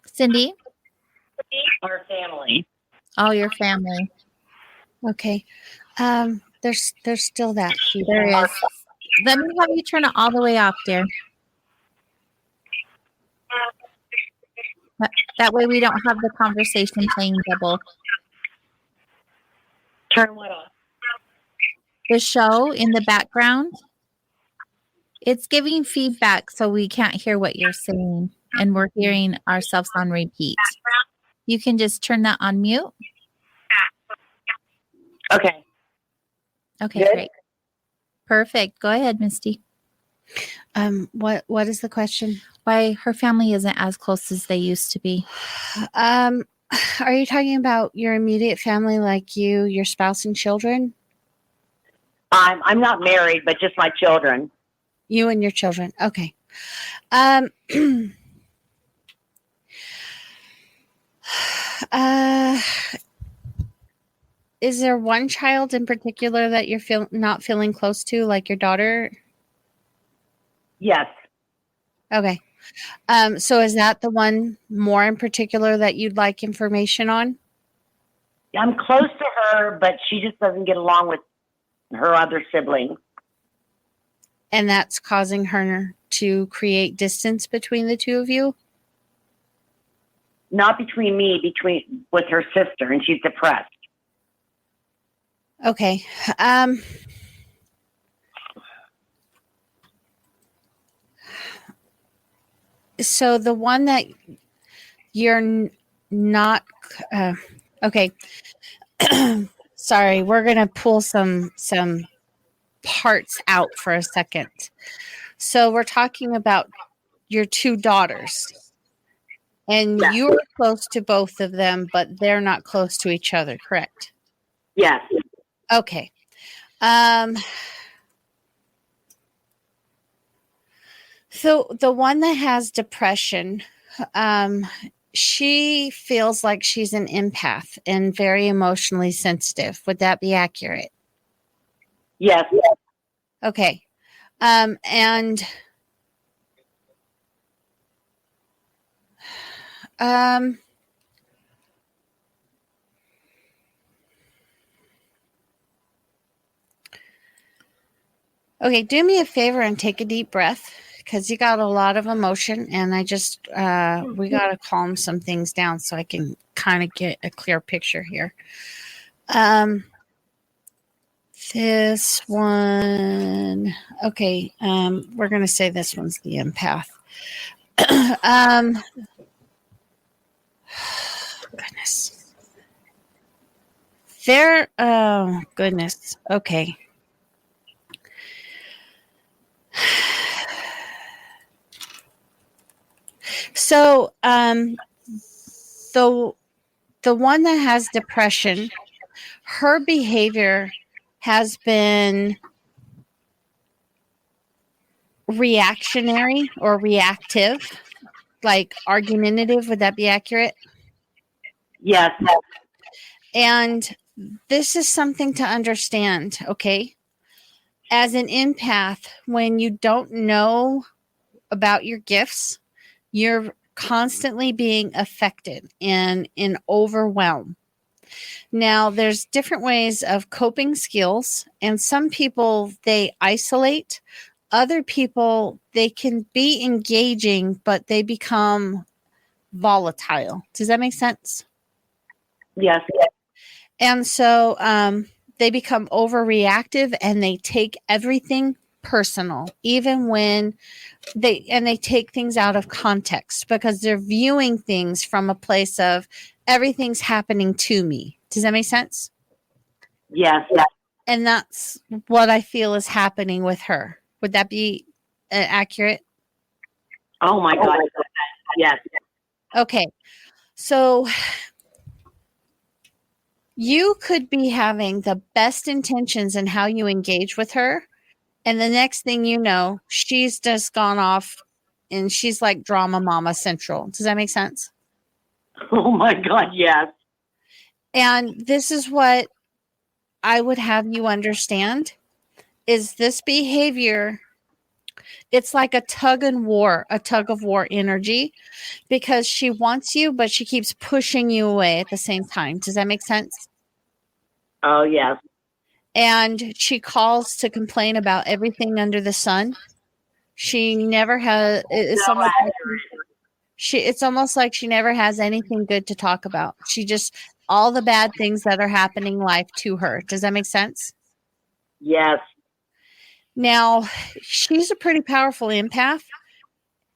Speaker 2: Cindy?
Speaker 13: Our family.
Speaker 2: Oh, your family.
Speaker 3: Okay. There's still that feedback.
Speaker 2: There is. Let me have you turn it all the way off, dear. That way we don't have the conversation playing double.
Speaker 13: Turn what off?
Speaker 2: The show in the background. It's giving feedback, so we can't hear what you're saying, and we're hearing ourselves on repeat. You can just turn that on mute.
Speaker 13: Okay.
Speaker 2: Okay,
Speaker 13: Good.
Speaker 2: great. Perfect. Go ahead, Misty.
Speaker 3: What is the question?
Speaker 2: Why her family isn't as close as they used to be.
Speaker 3: Are you talking about your immediate family, like you, your spouse, and children?
Speaker 13: I'm not married, but just my children.
Speaker 3: You and your children. Okay. Um, is there one child in particular that you're not feeling close to, like your daughter?
Speaker 13: Yes.
Speaker 3: Okay. So is that the one more in particular that you'd like information on?
Speaker 13: I'm close to her, but she just doesn't get along with her other siblings.
Speaker 3: And that's causing her to create distance between the two of you?
Speaker 13: Not between me, with her sister, and she's depressed.
Speaker 3: Okay. So the one that you're not okay. Sorry, we're going to pull some parts out for a second. So we're talking about your two daughters. And you're close to both of them, but they're not close to each other, correct?
Speaker 13: Yes.
Speaker 3: Okay. So the one that has depression, she feels like she's an empath and very emotionally sensitive. Would that be accurate?
Speaker 13: Yes.
Speaker 3: Okay. And okay, do me a favor and take a deep breath, because you got a lot of emotion, and I just we got to calm some things down so I can kind of get a clear picture here. This one, okay, we're going to say this one's the empath. Goodness. Oh, goodness. Okay. So, the one that has depression, her behavior has been reactionary or reactive, like argumentative. Would that be accurate?
Speaker 13: Yes.
Speaker 3: And this is something to understand, okay? As an empath, when you don't know about your gifts, you're constantly being affected and in overwhelm. Now, there's different ways of coping skills, and some people, they isolate. Other people, they can be engaging, but they become volatile. Does that make sense?
Speaker 13: Yes.
Speaker 3: And so they become overreactive, and they take everything personal, even when they take things out of context, because they're viewing things from a place of everything's happening to me. Does that make sense?
Speaker 13: Yes.
Speaker 3: And that's what I feel is happening with her. Would that be accurate?
Speaker 13: Oh my God. Yes.
Speaker 3: Okay. So you could be having the best intentions in how you engage with her, and the next thing you know, she's just gone off and she's like drama mama central. Does that make sense?
Speaker 13: Oh my God, yes.
Speaker 3: And this is what I would have you understand is this behavior, it's like a tug of war energy, because she wants you, but she keeps pushing you away at the same time. Does that make sense?
Speaker 13: Oh, yes.
Speaker 3: And she calls to complain about everything under the sun. She never has, it's almost like she never has anything good to talk about. She just, all the bad things that are happening live to her. Does that make sense?
Speaker 13: Yes.
Speaker 3: Now, she's a pretty powerful empath.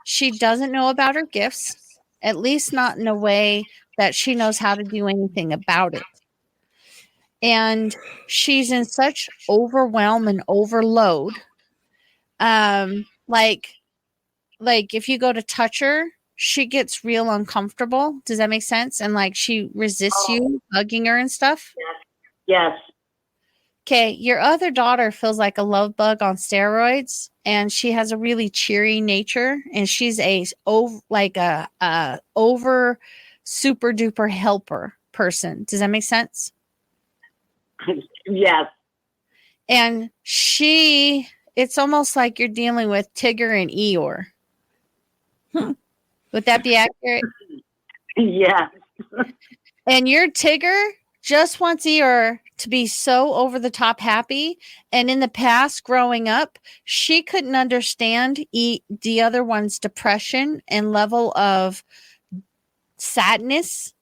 Speaker 3: She doesn't know about her gifts, at least not in a way that she knows how to do anything about it. And she's in such overwhelm and overload. Like if you go to touch her, she gets real uncomfortable. Does that make sense? And like she resists you hugging her and stuff.
Speaker 13: Yes.
Speaker 3: Okay, your other daughter feels like a love bug on steroids, and she has a really cheery nature, and she's a over super duper helper person. Does that make sense?
Speaker 13: Yes.
Speaker 3: And it's almost like you're dealing with Tigger and Eeyore. Would that be accurate?
Speaker 13: Yes.
Speaker 3: And your Tigger just wants Eeyore to be so over the top happy. And in the past, growing up, she couldn't understand the other one's depression and level of sadness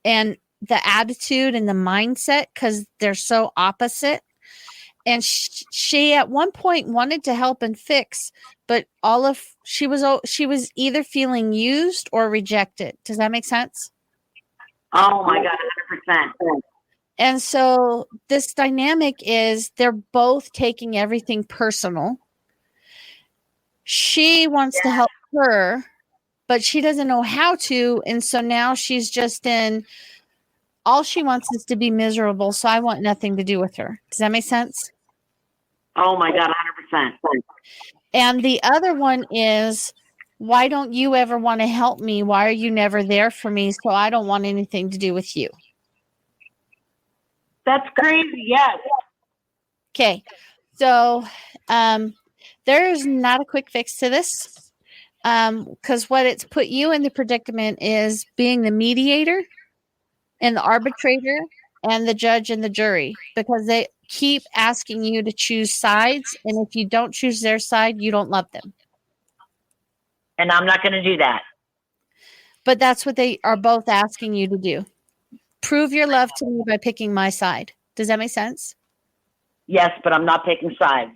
Speaker 3: and the attitude and the mindset because they're so opposite. And she at one point wanted to help and fix, but she was either feeling used or rejected. Does that make sense?
Speaker 13: Oh my God, 100%.
Speaker 3: And so this dynamic is they're both taking everything personal. She wants to help her, but she doesn't know how to. And so now she's just all she wants is to be miserable. So I want nothing to do with her. Does that make sense?
Speaker 13: Oh my God, 100%.
Speaker 3: And the other one is, why don't you ever want to help me? Why are you never there for me? So I don't want anything to do with you.
Speaker 13: That's crazy. Yes.
Speaker 3: Okay. So there's not a quick fix to this because what it's put you in the predicament is being the mediator and the arbitrator and the judge and the jury, because they keep asking you to choose sides. And if you don't choose their side, you don't love them.
Speaker 13: And I'm not going to do that.
Speaker 3: But that's what they are both asking you to do. Prove your love to me by picking my side. Does that make sense?
Speaker 13: Yes, but I'm not picking sides.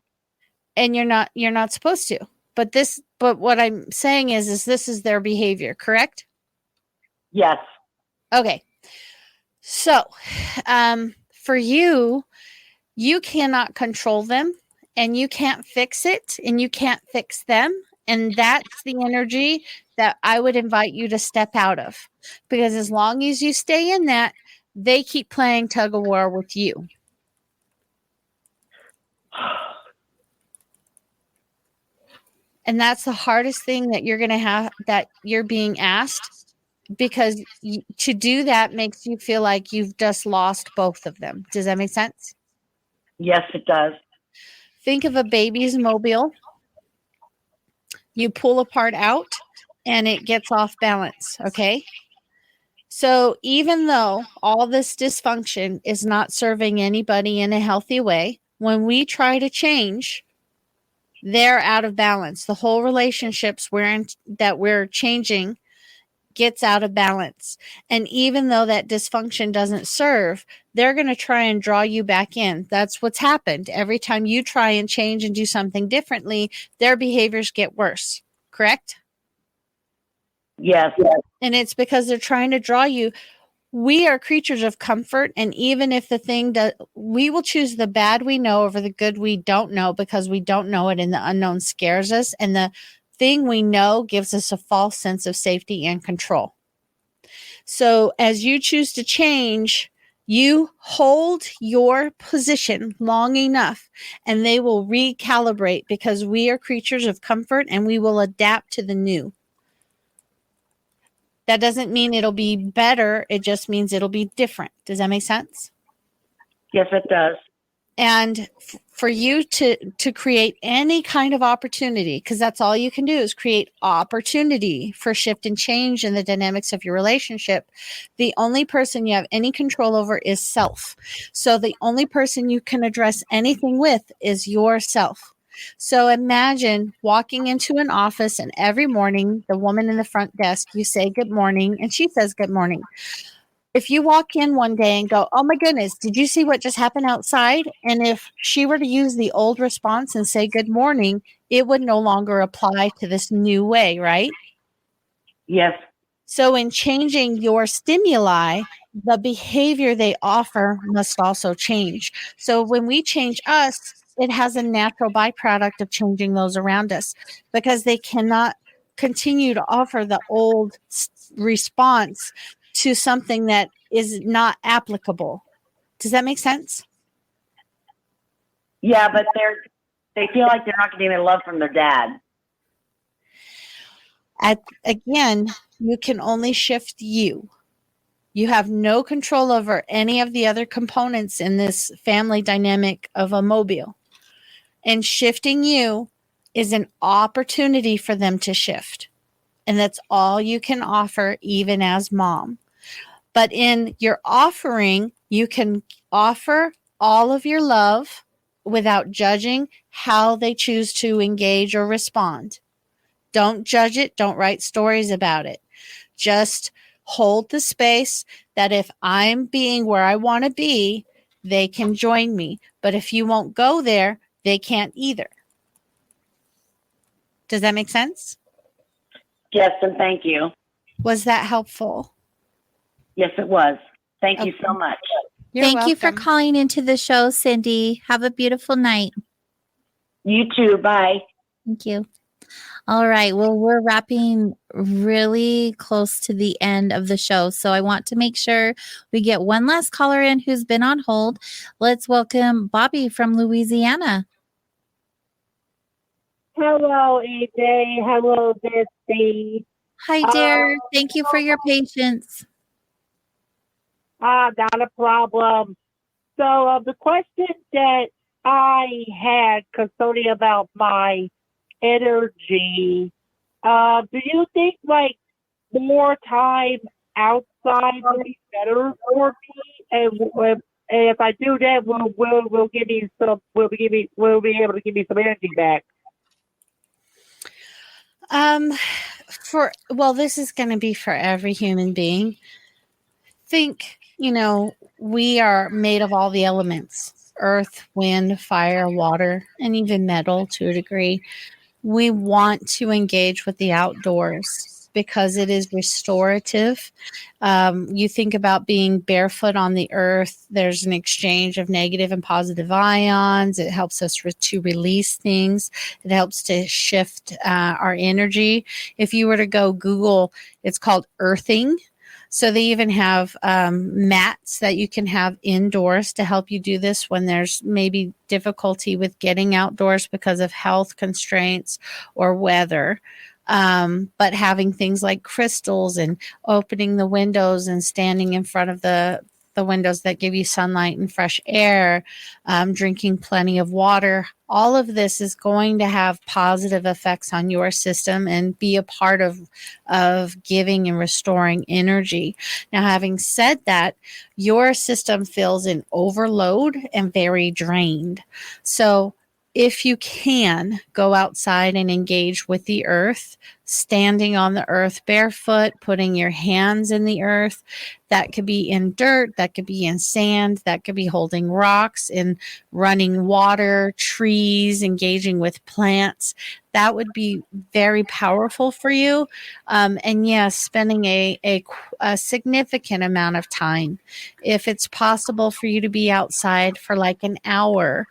Speaker 3: And you're not supposed to. But what I'm saying is this is their behavior, correct?
Speaker 13: Yes.
Speaker 3: Okay. So, for you cannot control them and you can't fix it and you can't fix them. And that's the energy that I would invite you to step out of, because as long as you stay in that, they keep playing tug of war with you. And that's the hardest thing that you're going to have, that you're being asked, because to do that makes you feel like you've just lost both of them. Does that make sense?
Speaker 13: Yes, it does.
Speaker 3: Think of a baby's mobile. You pull a part out and it gets off balance. Okay. So even though all this dysfunction is not serving anybody in a healthy way, when we try to change, they're out of balance. The whole relationships that we're changing gets out of balance. And even though that dysfunction doesn't serve, they're going to try and draw you back in. That's what's happened. Every time you try and change and do something differently, their behaviors get worse. Correct?
Speaker 13: Yes.
Speaker 3: And it's because they're trying to draw you. We are creatures of comfort. And even if the thing does, we will choose the bad we know over the good we don't know, because we don't know it and the unknown scares us. And the thing we know gives us a false sense of safety and control. So as you choose to change, you hold your position long enough and they will recalibrate, because we are creatures of comfort and we will adapt to the new. That doesn't mean it'll be better. It just means it'll be different. Does that make sense?
Speaker 13: Yes, it does.
Speaker 3: And for you to create any kind of opportunity, because that's all you can do is create opportunity for shift and change in the dynamics of your relationship. The only person you have any control over is self. So the only person you can address anything with is yourself. So imagine walking into an office and every morning, the woman in the front desk, you say good morning and she says good morning. If you walk in one day and go, oh my goodness, did you see what just happened outside? And if she were to use the old response and say good morning, it would no longer apply to this new way, right?
Speaker 13: Yes.
Speaker 3: So in changing your stimuli, the behavior they offer must also change. So when we change us, it has a natural byproduct of changing those around us, because they cannot continue to offer the old response to something that is not applicable. Does that make sense?
Speaker 13: Yeah, but they feel like they're not getting any love from their dad.
Speaker 3: Again, you can only shift you. You have no control over any of the other components in this family dynamic of a mobile. And shifting you is an opportunity for them to shift. And that's all you can offer, even as mom. But in your offering, you can offer all of your love without judging how they choose to engage or respond. Don't judge it. Don't write stories about it. Just hold the space that if I'm being where I want to be, they can join me. But if you won't go there, they can't either. Does that make sense?
Speaker 13: Yes, and thank you.
Speaker 3: Was that helpful?
Speaker 13: Yes, it was. Thank you so much.
Speaker 2: Thank you for calling into the show, Cindy. Have a beautiful night.
Speaker 13: You too. Bye.
Speaker 2: Thank you. All right. Well, we're wrapping really close to the end of the show. So I want to make sure we get one last caller in who's been on hold. Let's welcome Bobby from Louisiana.
Speaker 14: Hello, AJ. Hello, Misty.
Speaker 2: Hi, dear. Thank you for your patience.
Speaker 14: Not a problem. So the question that I had concerning about my energy, do you think like more time outside would be better for me? And if I do that, will give me some will be able to give me some energy back?
Speaker 3: This is going to be for every human being. Think, we are made of all the elements: earth, wind, fire, water, and even metal to a degree. We want to engage with the outdoors because it is restorative. You think about being barefoot on the earth. There's an exchange of negative and positive ions. It helps us to release things. It helps to shift our energy. If you were to go Google, it's called earthing. So they even have mats that you can have indoors to help you do this when there's maybe difficulty with getting outdoors because of health constraints or weather. But having things like crystals and opening the windows and standing in front of the windows that give you sunlight and fresh air, drinking plenty of water, all of this is going to have positive effects on your system and be a part of giving and restoring energy. Now, having said that, your system feels in overload and very drained. So if you can go outside and engage with the earth, standing on the earth barefoot, putting your hands in the earth, that could be in dirt, that could be in sand, that could be holding rocks, in running water, trees, engaging with plants. That would be very powerful for you. And yes, spending a significant amount of time. If it's possible for you to be outside for like an hour,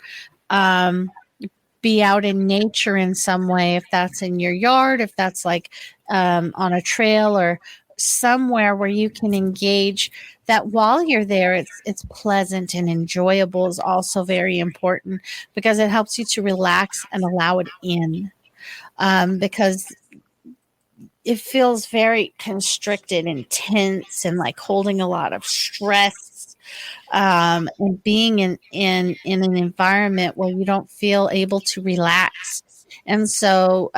Speaker 3: be out in nature in some way, if that's in your yard, if that's like on a trail or somewhere where you can engage, that while you're there, it's pleasant and enjoyable is also very important because it helps you to relax and allow it in, because it feels very constricted and tense and like holding a lot of stress, and being in an environment where you don't feel able to relax. And so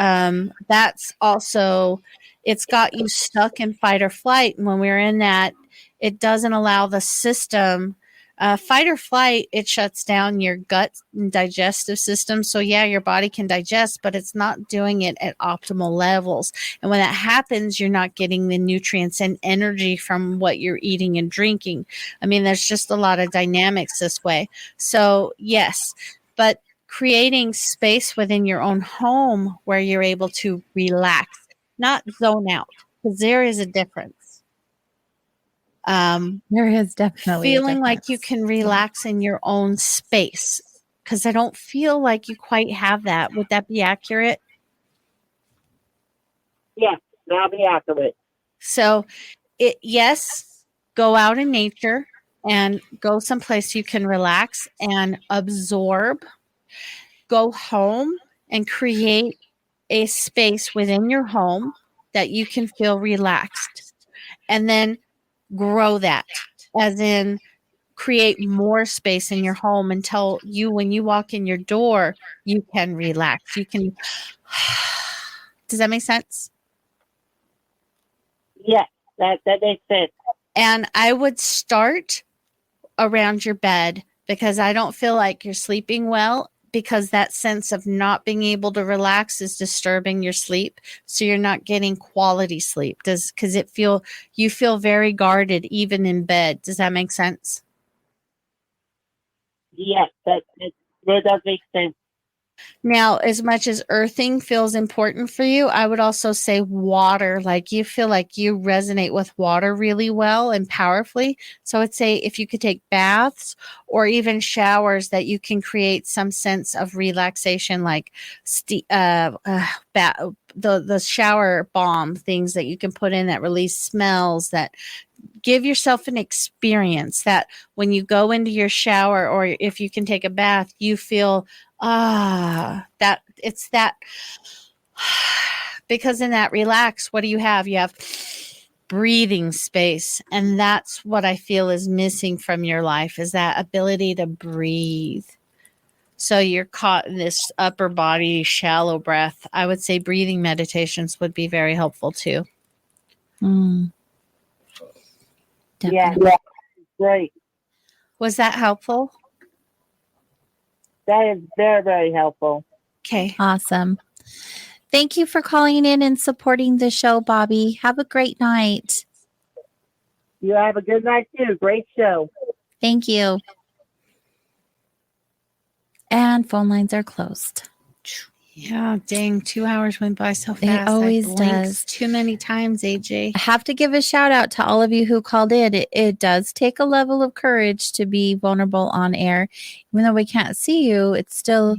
Speaker 3: that's also, it's got you stuck in fight or flight. And when we're in that, it doesn't allow the system, fight or flight, it shuts down your gut and digestive system. So yeah, your body can digest, but it's not doing it at optimal levels. And when that happens, you're not getting the nutrients and energy from what you're eating and drinking. I mean, there's just a lot of dynamics this way. So yes, but creating space within your own home where you're able to relax, not zone out, because there is a difference.
Speaker 2: There is definitely
Speaker 3: feeling like you can relax in your own space, because I don't feel like you quite have that. Would that be accurate?
Speaker 14: Yeah, I'll be after it.
Speaker 3: So, yes, go out in nature and go someplace you can relax and absorb. Go home and create a space within your home that you can feel relaxed. And then grow that, as in create more space in your home until when you walk in your door, you can relax. You can. Does that make sense?
Speaker 14: Yes, that makes sense.
Speaker 3: And I would start around your bed, because I don't feel like you're sleeping well, because that sense of not being able to relax is disturbing your sleep. So you're not getting quality sleep. Because you feel very guarded even in bed. Does that make sense?
Speaker 14: Yes, that does make sense.
Speaker 3: Now, as much as earthing feels important for you, I would also say water. Like, you feel like you resonate with water really well and powerfully. So I would say if you could take baths or even showers, that you can create some sense of relaxation, like the shower bomb things that you can put in that release smells, that give yourself an experience that when you go into your shower, or if you can take a bath, you feel that it's that. Because in that relax, what do you have? You have breathing space. And that's what I feel is missing from your life, is that ability to breathe. So you're caught in this upper body shallow breath. I would say breathing meditations would be very helpful too.
Speaker 14: Yeah, great.
Speaker 3: Was that helpful?
Speaker 14: That is very, very helpful.
Speaker 3: Okay.
Speaker 2: Awesome. Thank you for calling in and supporting the show, Bobby. Have a great night.
Speaker 14: You have a good night too. Great show.
Speaker 2: Thank you. And phone lines are closed.
Speaker 3: Yeah, dang, 2 hours went by so fast.
Speaker 2: It always
Speaker 3: I blinked
Speaker 2: does.
Speaker 3: too many times, AJ.
Speaker 2: I have to give a shout out to all of you who called in. It does take a level of courage to be vulnerable on air. Even though we can't see you, it's still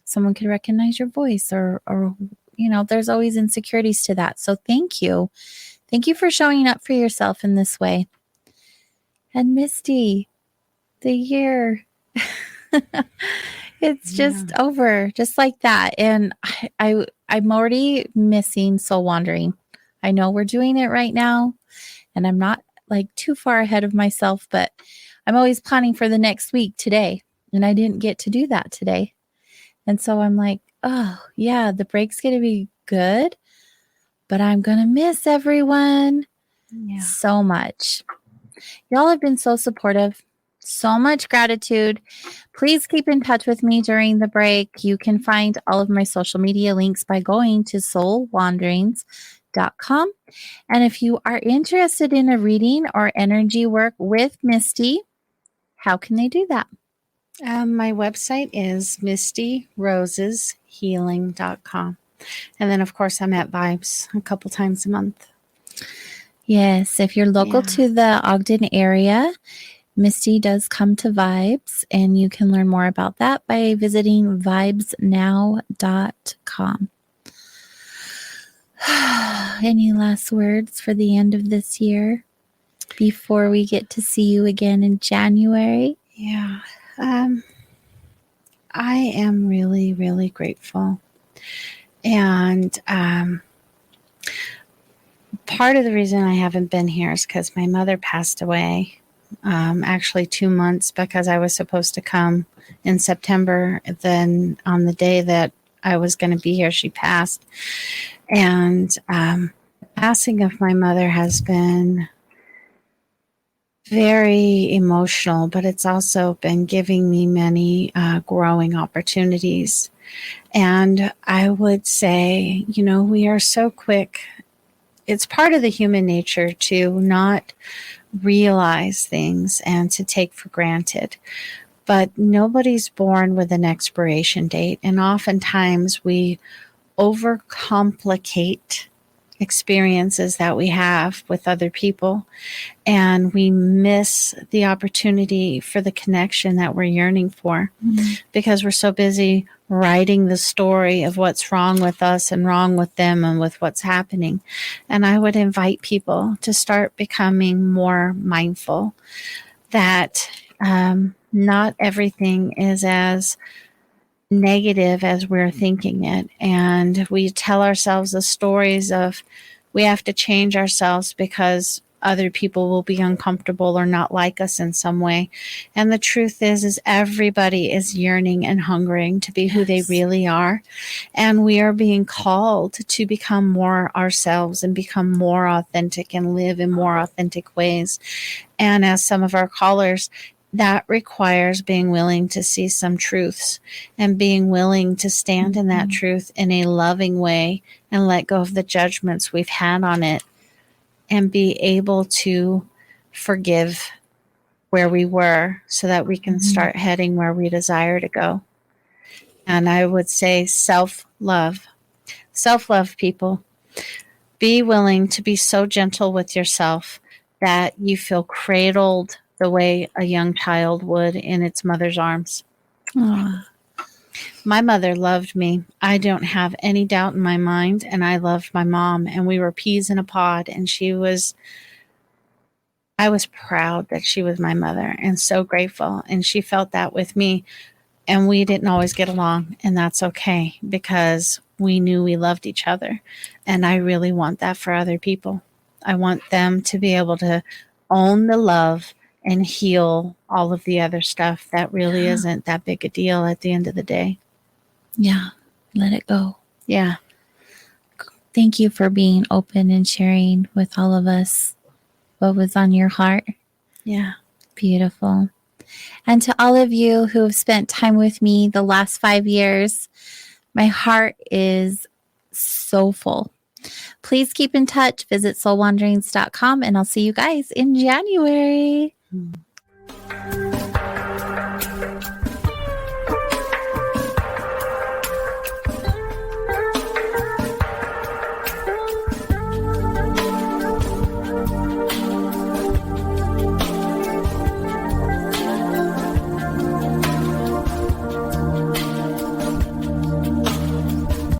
Speaker 2: someone could recognize your voice, or there's always insecurities to that. So thank you. Thank you for showing up for yourself in this way. And Misty, the year. It's just over, just like that. And I'm already missing Soul Wandering. I know we're doing it right now, and I'm not like too far ahead of myself, but I'm always planning for the next week today, and I didn't get to do that today. And so I'm like, oh yeah, the break's going to be good, but I'm going to miss everyone so much. Y'all have been so supportive. So much gratitude. Please keep in touch with me during the break. You can find all of my social media links by going to soulwanderings.com. And if you are interested in a reading or energy work with Misty, how can they do that?
Speaker 3: My website is mistyroseshealing.com. And then, of course, I'm at Vibes a couple times a month.
Speaker 2: Yes, if you're local to the Ogden area, Misty does come to Vibes, and you can learn more about that by visiting vibesnow.com. Any last words for the end of this year before we get to see you again in January?
Speaker 3: Yeah. I am really, really grateful. And part of the reason I haven't been here is because my mother passed away. Actually 2 months, because I was supposed to come in September. Then on the day that I was going to be here, she passed. And the passing of my mother has been very emotional, but it's also been giving me many growing opportunities. And I would say, we are so quick. It's part of the human nature to not realize things and to take for granted. But nobody's born with an expiration date. And oftentimes we overcomplicate experiences that we have with other people, and we miss the opportunity for the connection that we're yearning for because we're so busy writing the story of what's wrong with us and wrong with them and with what's happening. And I would invite people to start becoming more mindful that not everything is as negative as we're thinking it. And we tell ourselves the stories of we have to change ourselves because other people will be uncomfortable or not like us in some way. And the truth is everybody is yearning and hungering to be who they really are. And we are being called to become more ourselves and become more authentic and live in more authentic ways. And as some of our callers, that requires being willing to see some truths and being willing to stand in that truth in a loving way and let go of the judgments we've had on it and be able to forgive where we were so that we can start heading where we desire to go. And I would say self-love. Self-love, people. Be willing to be so gentle with yourself that you feel cradled the way a young child would in its mother's arms.
Speaker 2: Aww.
Speaker 3: My mother loved me. I don't have any doubt in my mind, and I loved my mom, and we were peas in a pod, and I was proud that she was my mother and so grateful, and she felt that with me, and we didn't always get along, and that's okay because we knew we loved each other, and I really want that for other people. I want them to be able to own the love and heal all of the other stuff that really isn't that big a deal at the end of the day.
Speaker 2: Yeah. Let it go.
Speaker 3: Yeah.
Speaker 2: Thank you for being open and sharing with all of us what was on your heart.
Speaker 3: Yeah.
Speaker 2: Beautiful. And to all of you who have spent time with me the last 5 years, my heart is so full. Please keep in touch. Visit soulwanderings.com, and I'll see you guys in January.